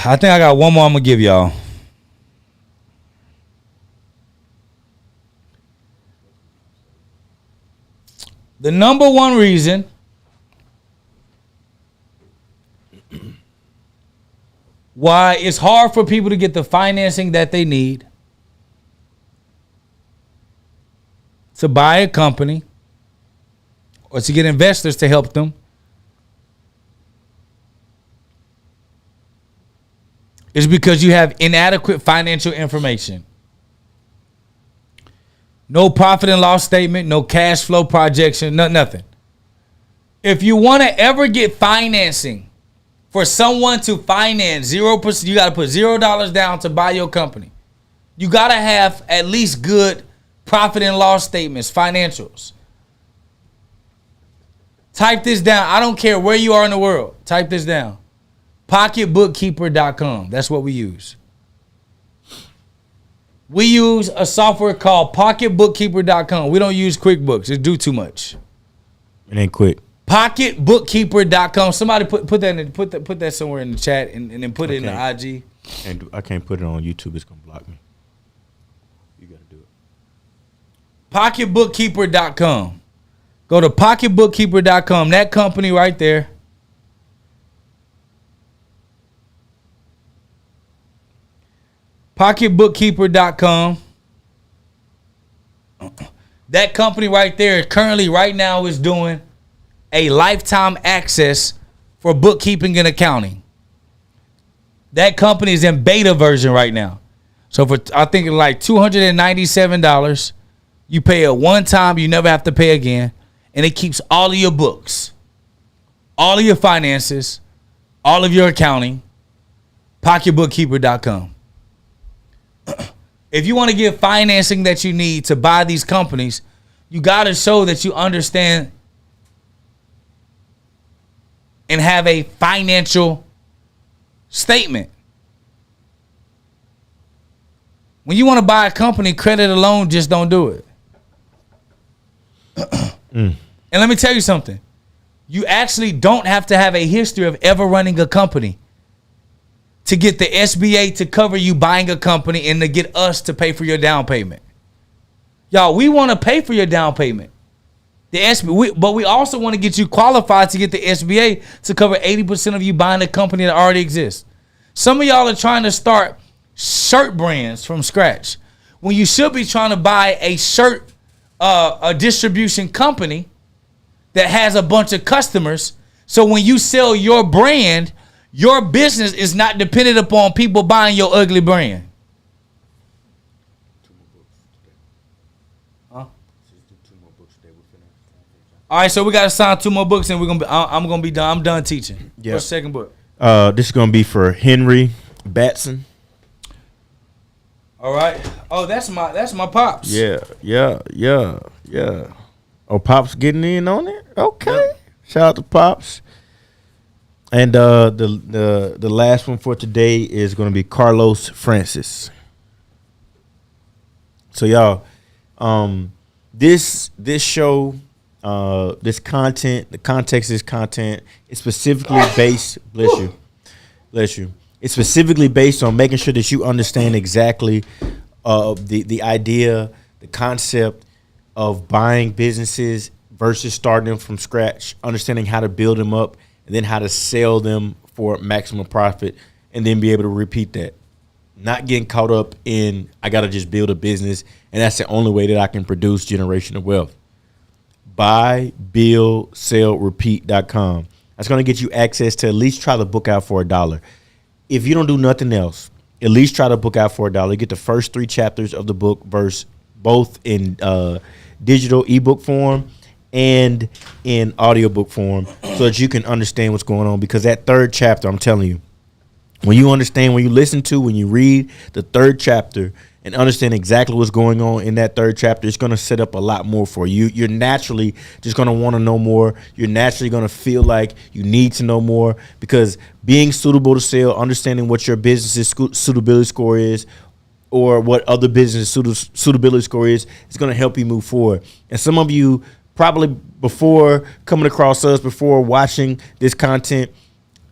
I think I got one more I'm going to give y'all. The number one reason why it's hard for people to get the financing that they need to buy a company or to get investors to help them is because you have inadequate financial information. No profit and loss statement, no cash flow projection, nothing. If you want to ever get financing for someone to finance 0%, you got to put $0 down to buy your company. You got to have at least good profit and loss statements, financials. Type this down. I don't care where you are in the world. Type this down. Pocketbookkeeper.com. That's what we use. We use a software called pocketbookkeeper.com. We don't use QuickBooks. It do too much. It ain't quick. Pocketbookkeeper.com. Somebody put that somewhere in the chat and then put it in the IG. And I can't put it on YouTube. It's gonna block me. You gotta do it. Pocketbookkeeper.com. Go to pocketbookkeeper.com. That company right there. Pocketbookkeeper.com. That company right there currently right now is doing a lifetime access for bookkeeping and accounting. That company is in beta version right now. So for I think like $297, you pay it one time, you never have to pay again, and it keeps all of your books, all of your finances, all of your accounting. Pocketbookkeeper.com. If you want to get financing that you need to buy these companies, you got to show that you understand and have a financial statement. When you want to buy a company, credit alone just don't do it. And let me tell you something. You actually don't have to have a history of ever running a company to get the SBA to cover you buying a company and to get us to pay for your down payment. Y'all, we want to pay for your down payment. But we also want to get you qualified to get the SBA to cover 80% of you buying a company that already exists. Some of y'all are trying to start shirt brands from scratch when you should be trying to buy a shirt, a distribution company that has a bunch of customers. So when you sell your brand, your business is not dependent upon people buying your ugly brand. Huh? All right, so we got to sign 2 more books, and I'm gonna be done. I'm done teaching. Yep. What's the second book? This is gonna be for Henry Batson. All right. Oh, that's my pops. Yeah. Oh, Pops getting in on it. Okay. Yep. Shout out to Pops. And the last one for today is going to be Carlos Francis. So y'all, this show, this content, the context of this content is specifically based. Bless you. It's specifically based on making sure that you understand exactly the idea, the concept of buying businesses versus starting them from scratch, understanding how to build them up, and then how to sell them for maximum profit, and then be able to repeat that. Not getting caught up in, I got to just build a business, and that's the only way that I can produce generational wealth. Buy, build, sell, repeat.com. That's going to get you access to at least try to book out for $1. If you don't do nothing else, at least try to book out for $1. You get the first 3 chapters of the book, both in digital ebook form and in audiobook form, so that you can understand what's going on. Because that 3rd chapter, I'm telling you, when you understand, when you listen to, when you read the 3rd chapter and understand exactly what's going on in that 3rd chapter, it's going to set up a lot more for you. You're naturally just going to want to know more. You're naturally going to feel like you need to know more, because being suitable to sell, understanding what your business's suitability score is, or what other business suitability score is going to help you move forward. And some of you, probably before coming across us, before watching this content,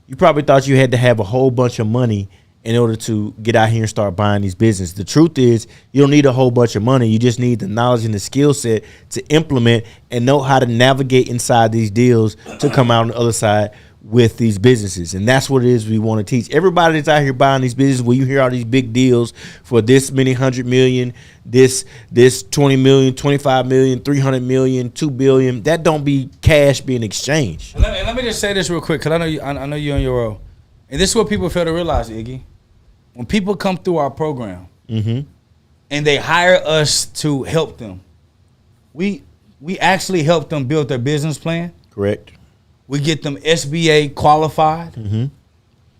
you probably thought you had to have a whole bunch of money in order to get out here and start buying these businesses. The truth is, you don't need a whole bunch of money. You just need the knowledge and the skill set to implement and know how to navigate inside these deals to come out on the other side with these businesses. And that's what it is we want to teach. Everybody that's out here buying these businesses, where you hear all these big deals for this many 100 million, this 20 million, 25 million, 300 million, 2 billion, that don't be cash being exchanged. And let me just say this real quick, because I know you're on your road. And this is what people fail to realize, Iggy. When people come through our program and they hire us to help them, we actually help them build their business plan. Correct. We get them SBA qualified.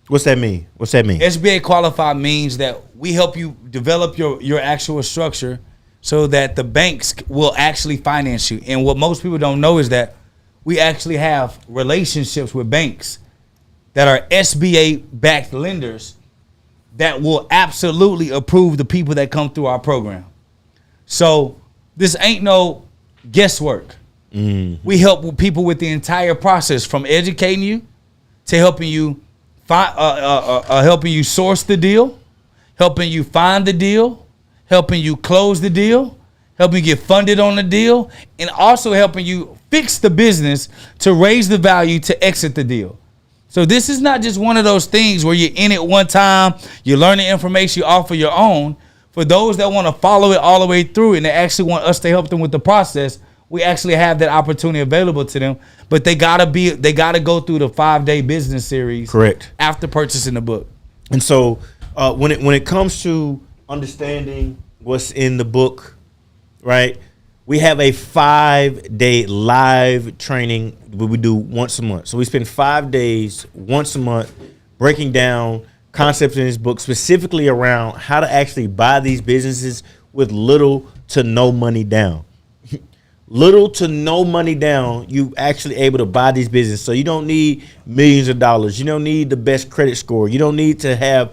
What's that mean? SBA qualified means that we help you develop your actual structure so that the banks will actually finance you. And what most people don't know is that we actually have relationships with banks that are SBA-backed lenders that will absolutely approve the people that come through our program. So this ain't no guesswork. We help people with the entire process, from educating you to helping you helping you source the deal, helping you find the deal, helping you close the deal, helping you get funded on the deal, and also helping you fix the business to raise the value to exit the deal. So this is not just one of those things where you're in it one time, you're learning information, you offer your own. For those that want to follow it all the way through and they actually want us to help them with the process, we actually have that opportunity available to them. But they gotta go through the 5-day business series. Correct. After purchasing the book. And so when it comes to understanding what's in the book, right? We have a 5-day live training that we do once a month. So we spend 5 days once a month breaking down concepts in this book, specifically around how to actually buy these businesses with little to no money down. Little to no money down, you actually able to buy these businesses. So you don't need millions of dollars. You don't need the best credit score. You don't need to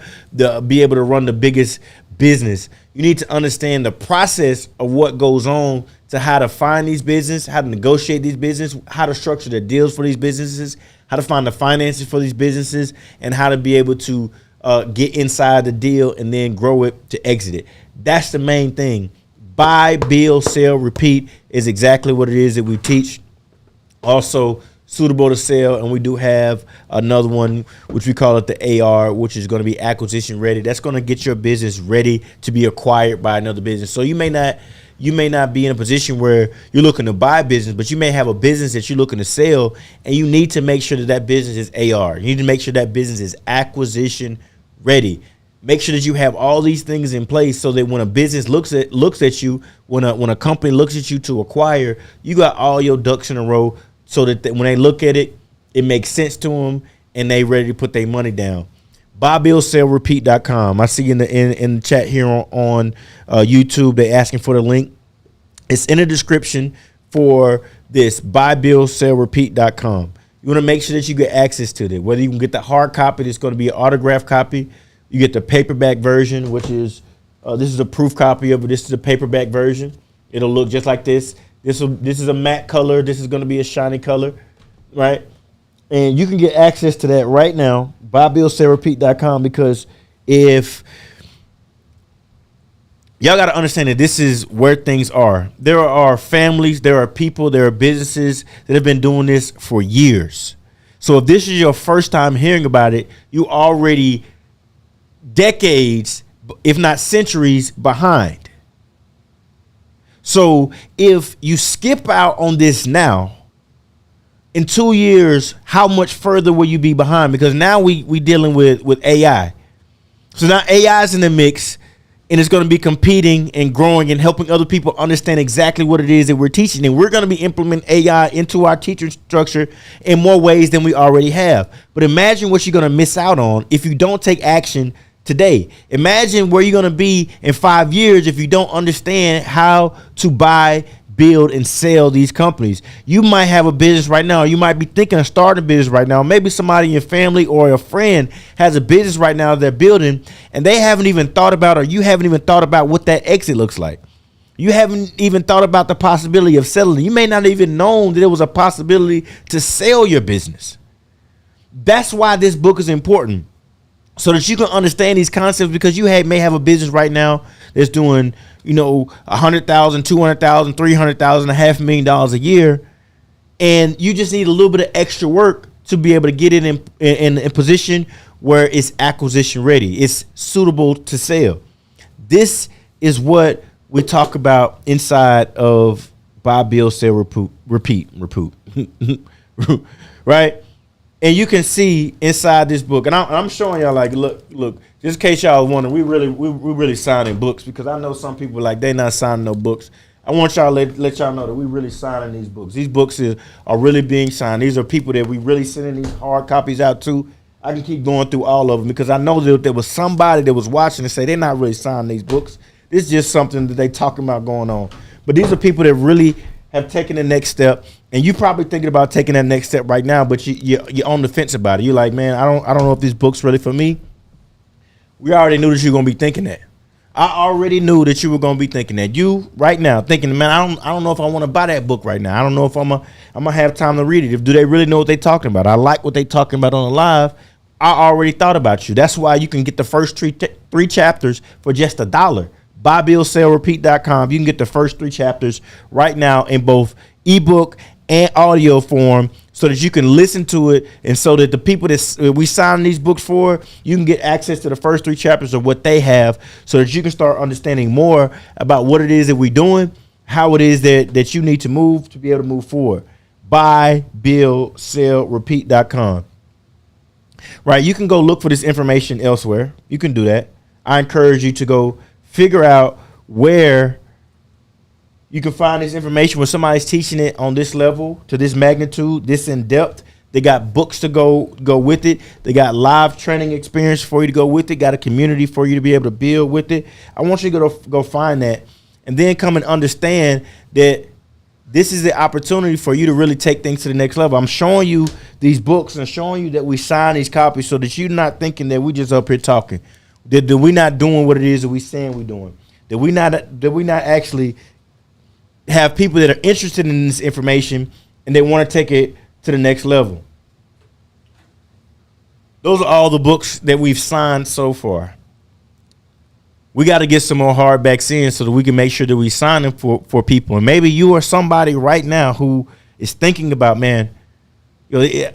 be able to run the biggest business. You need to understand the process of what goes on to how to find these businesses, how to negotiate these businesses, how to structure the deals for these businesses, how to find the finances for these businesses, and how to be able to get inside the deal and then grow it to exit it. That's the main thing. Buy, build, sell, repeat is exactly what it is that we teach. Also suitable to sell, and we do have another one which we call it the AR, which is going to be acquisition ready. That's going to get your business ready to be acquired by another business. So you may not be in a position where you're looking to buy a business, but you may have a business that you're looking to sell, and you need to make sure that that business is AR. You need to make sure that business is acquisition ready. Make sure that you have all these things in place so that when a business looks at you, when a company looks at you to acquire, you got all your ducks in a row so that when they look at it, it makes sense to them and they ready to put their money down. BuyBuilSellRepeat.com. I see in the chat here on YouTube, they're asking for the link. It's in the description for this. BuyBuilSellRepeat.com. You want to make sure that you get access to it. Whether you can get the hard copy, that's going to be an autographed copy. You get the paperback version, which is this is a proof copy of it. This is a paperback version. It'll look just like this. This is a matte color. This is going to be a shiny color, right? And you can get access to that right now. BuyBuilSellRepeat.com, because if y'all got to understand that this is where things are. There are families, there are people, there are businesses that have been doing this for years. So if this is your first time hearing about it, you already decades, if not centuries, behind. So if you skip out on this now, in 2 years, how much further will you be behind? Because now we dealing with AI. So now AI is in the mix, and it's going to be competing and growing and helping other people understand exactly what it is that we're teaching. And we're going to be implementing AI into our teacher structure in more ways than we already have. But imagine what you're going to miss out on if you don't take action today. Imagine where you're going to be in 5 years if you don't understand how to buy, build, and sell these companies. You might have a business right now. You might be thinking of starting a business right now. Maybe somebody in your family or a friend has a business right now they're building, and they haven't even thought about, or you haven't even thought about what that exit looks like. You haven't even thought about the possibility of selling. You may not even known that there was a possibility to sell your business. That's why this book is important, so that you can understand these concepts, because you may have a business right now that's doing, $100,000, $200,000, $300,000, $500,000 a year, and you just need a little bit of extra work to be able to get it in a position where it's acquisition ready. It's suitable to sell. This is what we talk about inside of Buy, Build, Sell, Repeat, right? And you can see inside this book, and I'm showing y'all, like, look, just in case y'all wondering, we really signing books, because I know some people they not signing no books. I want y'all to let y'all know that we really signing these books. These books are really being signed. These are people that we really sending these hard copies out to. I can keep going through all of them, because I know that there was somebody that was watching and say they're not really signing these books. This is just something that they talking about going on. But these are people that really have taken the next step, and you probably thinking about taking that next step right now, but you're on the fence about it. You're like, man, I don't know if this book's really for me. We already knew that you're gonna be thinking that. I already knew that you were gonna be thinking that. You right now thinking, man, I don't know if I want to buy that book right now. I don't know if I'm gonna have time to read it. If do they really know what they talking about? I like what they talking about on the live. I already thought about you. That's why you can get the first three chapters for just $1. BuyBuilSellRepeat.com. You can get the first 3 chapters right now in both ebook and audio form, so that you can listen to it, and so that the people that we sign these books for, you can get access to the first 3 chapters of what they have, so that you can start understanding more about what it is that we're doing, how it is that you need to move to be able to move forward. BuyBuilSellRepeat.com. Right, you can go look for this information elsewhere. You can do that. I encourage you to go figure out where you can find this information where somebody's teaching it on this level, to this magnitude, this in depth. They got books to go with it. They got live training experience for you to go with it. Got a community for you to be able to build with it. I want you to go find that, and then come and understand that this is the opportunity for you to really take things to the next level. I'm showing you these books and showing you that we sign these copies, so that you're not thinking that we just up here talking, that we're not doing what it is that we saying we're doing, that we not actually have people that are interested in this information and they want to take it to the next level. Those are all the books that we've signed so far. We got to get some more hardbacks in so that we can make sure that we sign them for people. And maybe you are somebody right now who is thinking about, man, I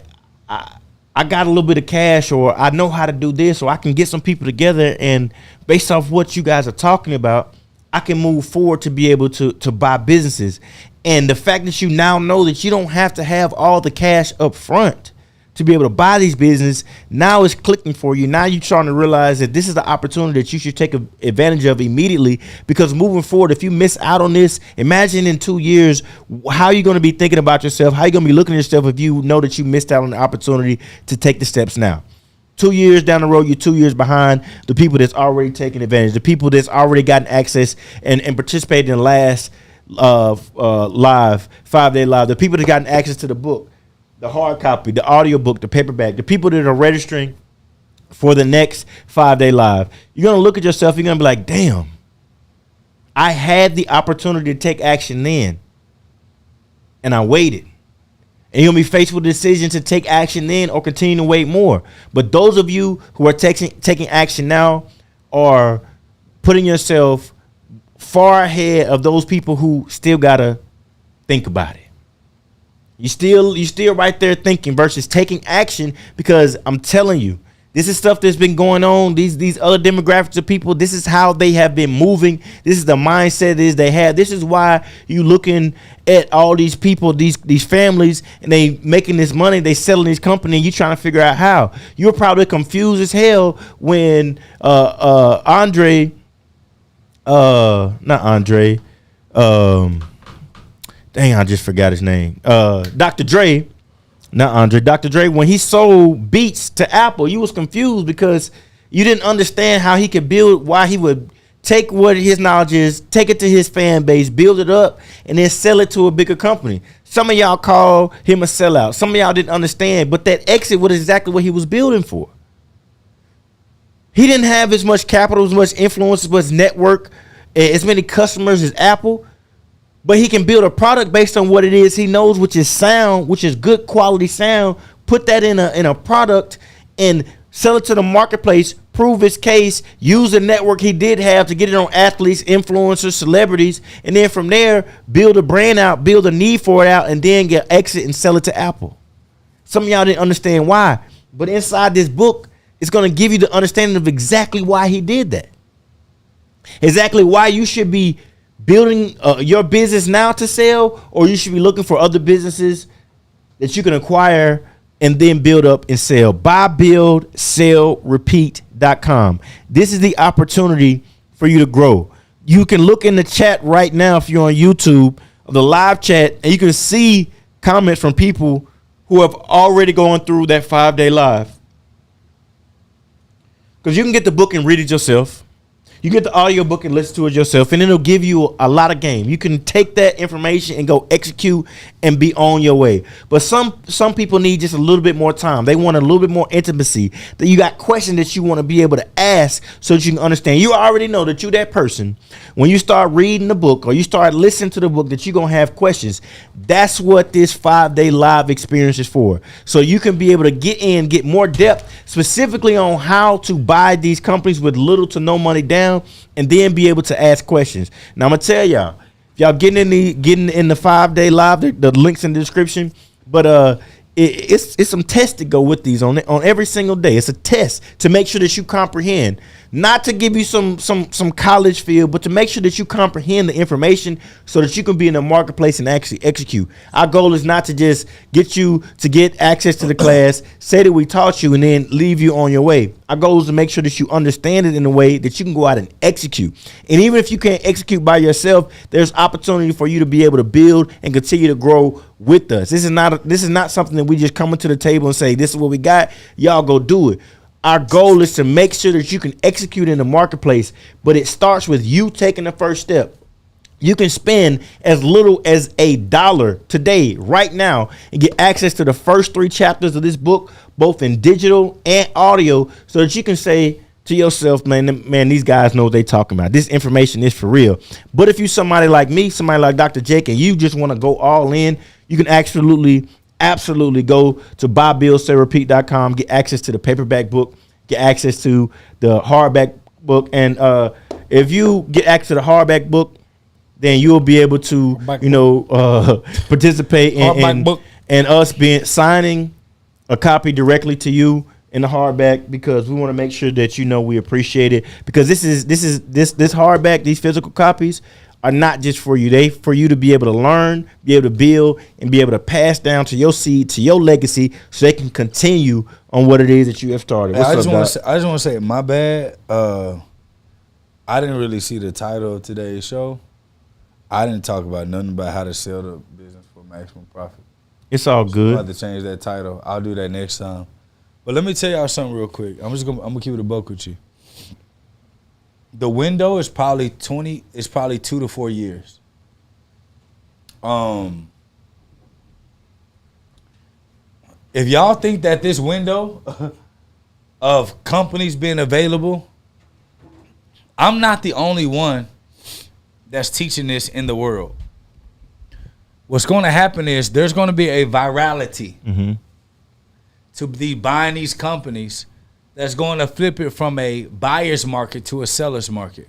got a little bit of cash, or I know how to do this, or I can get some people together, and based off what you guys are talking about, I can move forward to be able to buy businesses. And the fact that you now know that you don't have to have all the cash up front to be able to buy these businesses, now it's clicking for you. Now you're trying to realize that this is the opportunity that you should take advantage of immediately, because moving forward, if you miss out on this, imagine in 2 years, how are you going to be thinking about yourself? How are you going to be looking at yourself if you know that you missed out on the opportunity to take the steps now? 2 years down the road, you're 2 years behind the people that's already taking advantage, the people that's already gotten access and participated in the last live, 5-day live, the people that gotten access to the book, the hard copy, the audio book, the paperback, the people that are registering for the next 5-day live. You're going to look at yourself, you're going to be like, damn, I had the opportunity to take action then, and I waited. And you'll be faced with a decision to take action then or continue to wait more. But those of you who are taking action now are putting yourself far ahead of those people who still gotta think about it. You still right there thinking versus taking action, because I'm telling you, this is stuff that's been going on. These other demographics of people, this is how they have been moving. This is the mindset is they have. This is why you looking at all these people, these families, and they making this money, they selling these companies, and you trying to figure out how. You're probably confused as hell when not Andre, dang, I just forgot his name. Dr. Dre. Not Andre. Dr. Dre, when he sold Beats to Apple, you was confused because you didn't understand how he could build, why he would take what his knowledge is, take it to his fan base, build it up, and then sell it to a bigger company. Some of y'all call him a sellout. Some of y'all didn't understand, but that exit was exactly what he was building for. He didn't have as much capital, as much influence, as much network, as many customers as Apple. But he can build a product based on what it is he knows, which is sound, which is good quality sound. Put that in a product and sell it to the marketplace, prove his case, use the network he did have to get it on athletes, influencers, celebrities, and then from there, build a brand out, build a need for it out, and then get exit and sell it to Apple. Some of y'all didn't understand why, but inside this book, it's going to give you the understanding of exactly why he did that. Exactly why you should be building your business now to sell, or you should be looking for other businesses that you can acquire and then build up and sell. BuyBuildSellRepeat.com. This is the opportunity for you to grow. You can look in the chat right now if you're on YouTube, the live chat, and you can see comments from people who have already gone through that 5-day live. Because you can get the book and read it yourself. You get the audiobook and listen to it yourself, and it'll give you a lot of game. You can take that information and go execute and be on your way. But some people need just a little bit more time. They want a little bit more intimacy. That you got questions that you want to be able to ask so that you can understand. You already know that you're that person. When you start reading the book or you start listening to the book, that you're going to have questions. That's what this 5-day live experience is for. So you can be able to get more depth specifically on how to buy these companies with little to no money down, and then be able to ask questions. Now I'm gonna tell y'all, if y'all getting in the 5-day live, the links in the description. But it's some tests to go with these on every single day. It's a test to make sure that you comprehend, not to give you some college feel, but to make sure that you comprehend the information so that you can be in the marketplace and actually execute. Our goal is not to just get you to get access to the class, say that we taught you, and then leave you on your way. Our goal is to make sure that you understand it in a way that you can go out and execute. And even if you can't execute by yourself, there's opportunity for you to be able to build and continue to grow with us. This is not something that we just come into the table and say, this is what we got, y'all go do it. Our goal is to make sure that you can execute in the marketplace, but it starts with you taking the first step. You can spend as little as $1 today, right now, and get access to the first 3 chapters of this book, both in digital and audio, so that you can say to yourself, man, these guys know what they talking about. This information is for real. But if you somebody like me, somebody like Dr. Jake, and you just want to go all in, you can absolutely go to buybuilsellrepeat.com, get access to the paperback book, get access to the hardback book. And if you get access to the hardback book, then you'll be able to, participate in us signing a copy directly to you in the hardback, because we want to make sure that we appreciate it, because this hardback, these physical copies are not just for you. They for you to be able to learn, be able to build, and be able to pass down to your seed, to your legacy, so they can continue on what it is that you have started. I just want to say, my bad. I didn't really see the title of today's show. I didn't talk about nothing about how to sell the business for maximum profit. It's all good. I'm about to change that title. I'll do that next time. But let me tell y'all something real quick. I'm gonna keep it a buck with you. The window is probably 2 to 4 years. If y'all think that this window of companies being available, I'm not the only one that's teaching this in the world. What's going to happen is there's going to be a virality to be buying these companies that's going to flip it from a buyer's market to a seller's market,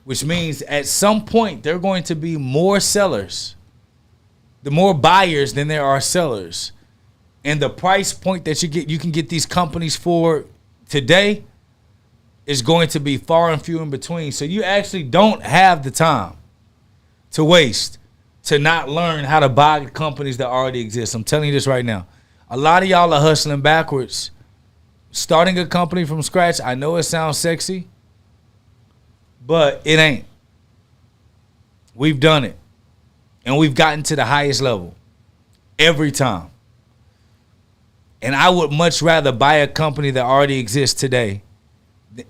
which means at some point there are going to be more sellers, the more buyers than there are sellers. And the price point that you can get these companies for today is going to be far and few in between. So you actually don't have the time to waste to not learn how to buy companies that already exist. I'm telling you this right now. A lot of y'all are hustling backwards. Starting a company from scratch, I know it sounds sexy, but it ain't. We've done it. And we've gotten to the highest level every time. And I would much rather buy a company that already exists today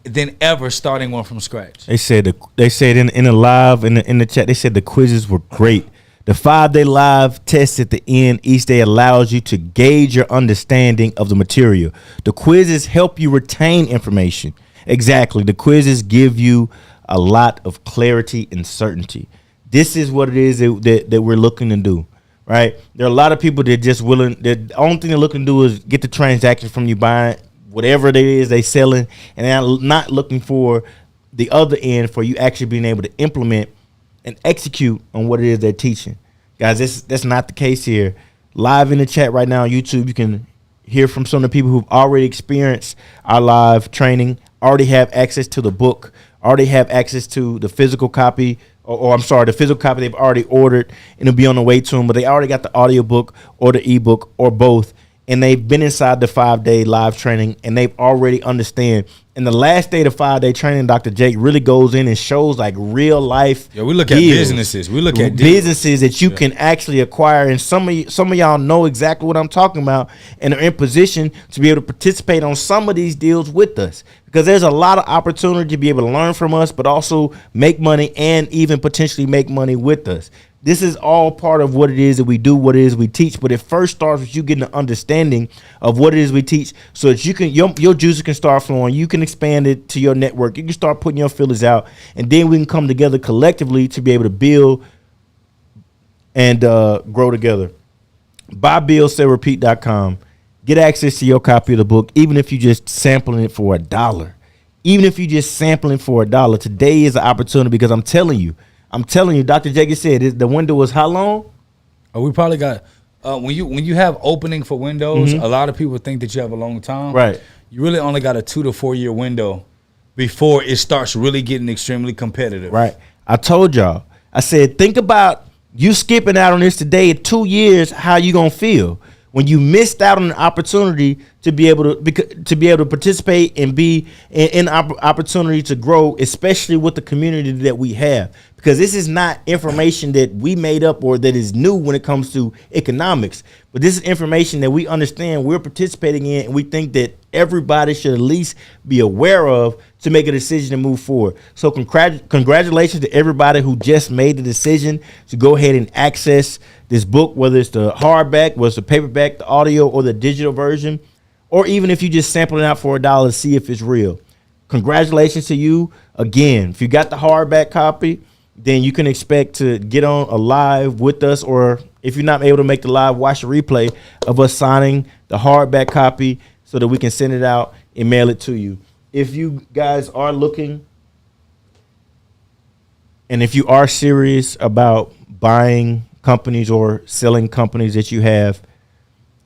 than ever starting one from scratch. They said in the live in the chat, they said the quizzes were great. The 5-day live test at the end each day allows you to gauge your understanding of the material. The quizzes help you retain information. Exactly. The quizzes give you a lot of clarity and certainty. This is what it is that we're looking to do, right? There are a lot of people that just the only thing they're looking to do is get the transaction from you buying whatever it is they selling, and they're not looking for the other end for you actually being able to implement and execute on what it is they're teaching. Guys, that's not the case here. Live in the chat right now on YouTube, you can hear from some of the people who've already experienced our live training, already have access to the book, already have access to the physical copy, the physical copy they've already ordered, and it'll be on the way to them, but they already got the audiobook or the ebook or both and they've been inside the 5-day live training, and they've already understand. And the last day of the 5-day training, Dr. Jake really goes in and shows like real life. Yeah, we look at businesses. We look at businesses that you can actually acquire, and some of y'all know exactly what I'm talking about, and are in position to be able to participate on some of these deals with us, because there's a lot of opportunity to be able to learn from us, but also make money and even potentially make money with us. This is all part of what it is that we do, what it is we teach. But it first starts with you getting an understanding of what it is we teach, so that you can your juicer can start flowing. You can expand it to your network. You can start putting your feelers out, and then we can come together collectively to be able to build and grow together. Buy Buil, sell, repeat.com. Get access to your copy of the book, even if you just sampling it for $1. Even if you just sampling for $1, today is an opportunity, because I'm telling you, Dr. Jake said the window is how long? Oh, we probably got when you have opening for windows, a lot of people think that you have a long time. Right. You really only got a 2 to 4 year window before it starts really getting extremely competitive. Right. I told y'all. I said, think about you skipping out on this today in 2 years, how you gonna feel when you missed out on an opportunity to be able to participate and be in opportunity to grow, especially with the community that we have. Because this is not information that we made up or that is new when it comes to economics, but this is information that we understand, we're participating in, and we think that everybody should at least be aware of to make a decision to move forward. So congratulations to everybody who just made the decision to go ahead and access this book, whether it's the hardback, whether it's the paperback, the audio, or the digital version, or even if you just sample it out for $1 to see if it's real. Congratulations to you. Again, if you got the hardback copy, then you can expect to get on a live with us, or if you're not able to make the live, watch the replay of us signing the hardback copy so that we can send it out and mail it to you. If you guys are looking, and if you are serious about buying companies or selling companies that you have,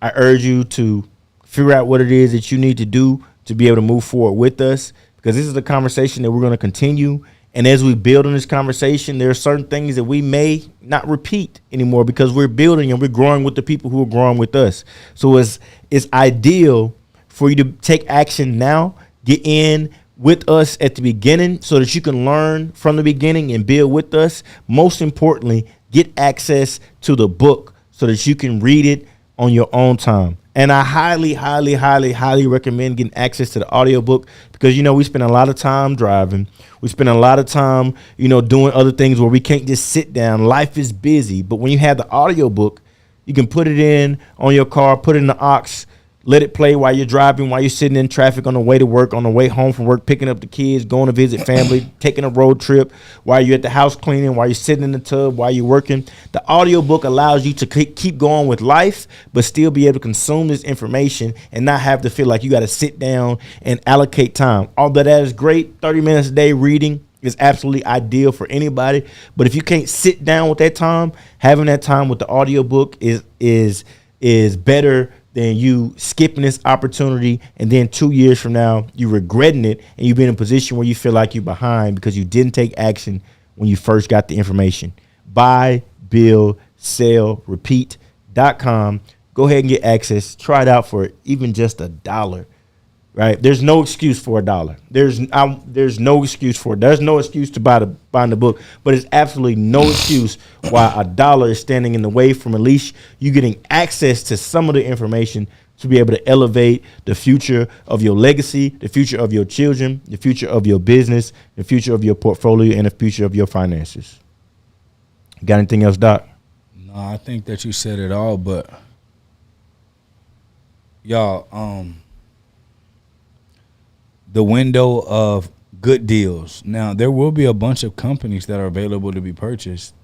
I urge you to figure out what it is that you need to do to be able to move forward with us, because this is a conversation that we're going to continue. And as we build on this conversation, there are certain things that we may not repeat anymore, because we're building and we're growing with the people who are growing with us. So it's ideal for you to take action now, get in with us at the beginning so that you can learn from the beginning and build with us. Most importantly, get access to the book so that you can read it on your own time. And I highly, highly, highly, highly recommend getting access to the audiobook, because, we spend a lot of time driving. We spend a lot of time, doing other things where we can't just sit down. Life is busy. But when you have the audiobook, you can put it in on your car, put it in the aux, let it play while you're driving, while you're sitting in traffic, on the way to work, on the way home from work, picking up the kids, going to visit family, taking a road trip, while you're at the house cleaning, while you're sitting in the tub, while you're working. The audiobook allows you to keep going with life, but still be able to consume this information and not have to feel like you got to sit down and allocate time. Although that is great, 30 minutes a day reading is absolutely ideal for anybody. But if you can't sit down with that time, having that time with the audiobook is better than you skipping this opportunity, and then 2 years from now you regretting it, and you've been in a position where you feel like you're behind because you didn't take action when you first got the information. Buy, Buil, sell, repeat.com. Go ahead and get access. Try it out for even just $1. Right? There's no excuse for $1. There's no excuse for it. There's no excuse to buying the book, but it's absolutely no excuse why $1 is standing in the way from at least you getting access to some of the information to be able to elevate the future of your legacy, the future of your children, the future of your business, the future of your portfolio, and the future of your finances. Got anything else, Doc? No, I think that you said it all, but y'all, the window of good deals. Now, there will be a bunch of companies that are available to be purchased.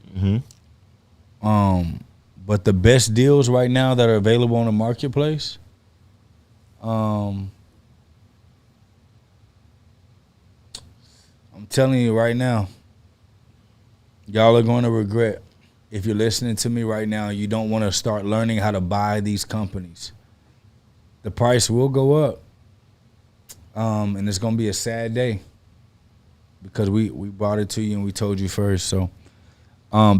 But the best deals right now that are available on the marketplace, I'm telling you right now, y'all are going to regret. If you're listening to me right now, you don't want to start learning how to buy these companies. The price will go up. And it's gonna be a sad day because we brought it to you and we told you first. So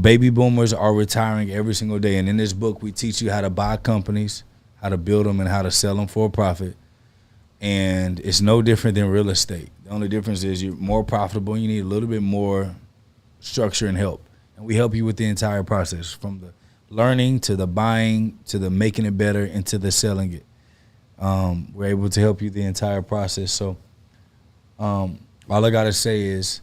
baby boomers are retiring every single day, and in this book we teach you how to buy companies, how to build them, and how to sell them for a profit. And it's no different than real estate. The only difference is you're more profitable and you need a little bit more structure and help. And we help you with the entire process, from the learning to the buying to the making it better and to the selling it. We're able to help you the entire process. So all I got to say is,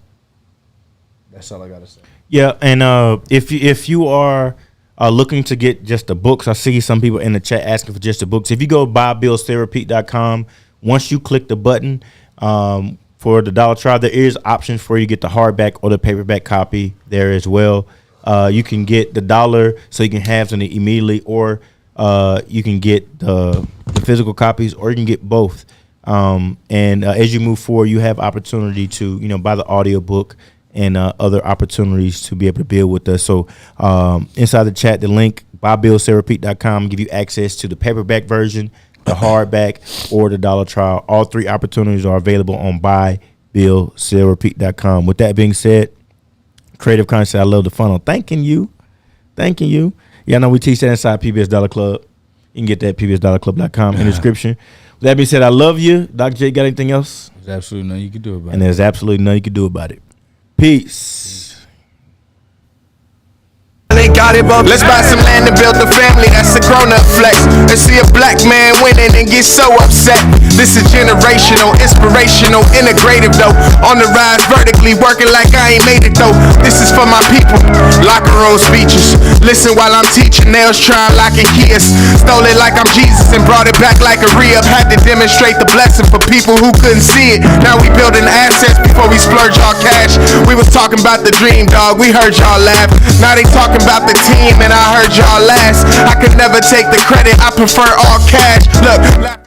that's all I got to say. Yeah, and if you are looking to get just the books, I see some people in the chat asking for just the books. If you go to BuyBuilSellRepeat.com, once you click the button for the Dollar Trial, there is options for you to get the hardback or the paperback copy there as well. You can get the dollar so you can have something immediately, or you can get the physical copies, or you can get both. And as you move forward, you have opportunity to buy the audiobook and other opportunities to be able to build with us. So inside the chat, the link BuyBuilSellRepeat.com give you access to the paperback version, the hardback, or the Dollar Trial. All three opportunities are available on BuyBuilSellRepeat.com. With that being said, Creative Concept, I love the funnel. Thanking you. Yeah, I know we teach that inside PBS Dollar Club. You can get that at pbsdollarclub.com in the description. With that being said, I love you. Dr. J, got anything else? There's absolutely nothing you can do about it. And there's absolutely nothing you can do about it. Peace. Let's buy some land and build a family, that's a grown-up flex. And see a black man winning and get so upset. This is generational, inspirational, integrative though. On the rise vertically, working like I ain't made it though. This is for my people, locker room speeches. Listen while I'm teaching, nails trying like a kiss. Stole it like I'm Jesus and brought it back like a re-up. Had to demonstrate the blessing for people who couldn't see it. Now we building assets before we splurge our cash. We was talking about the dream, dog, we heard y'all laugh. Now they talking about the team and I heard y'all last. I could never take the credit, I prefer all cash. Look.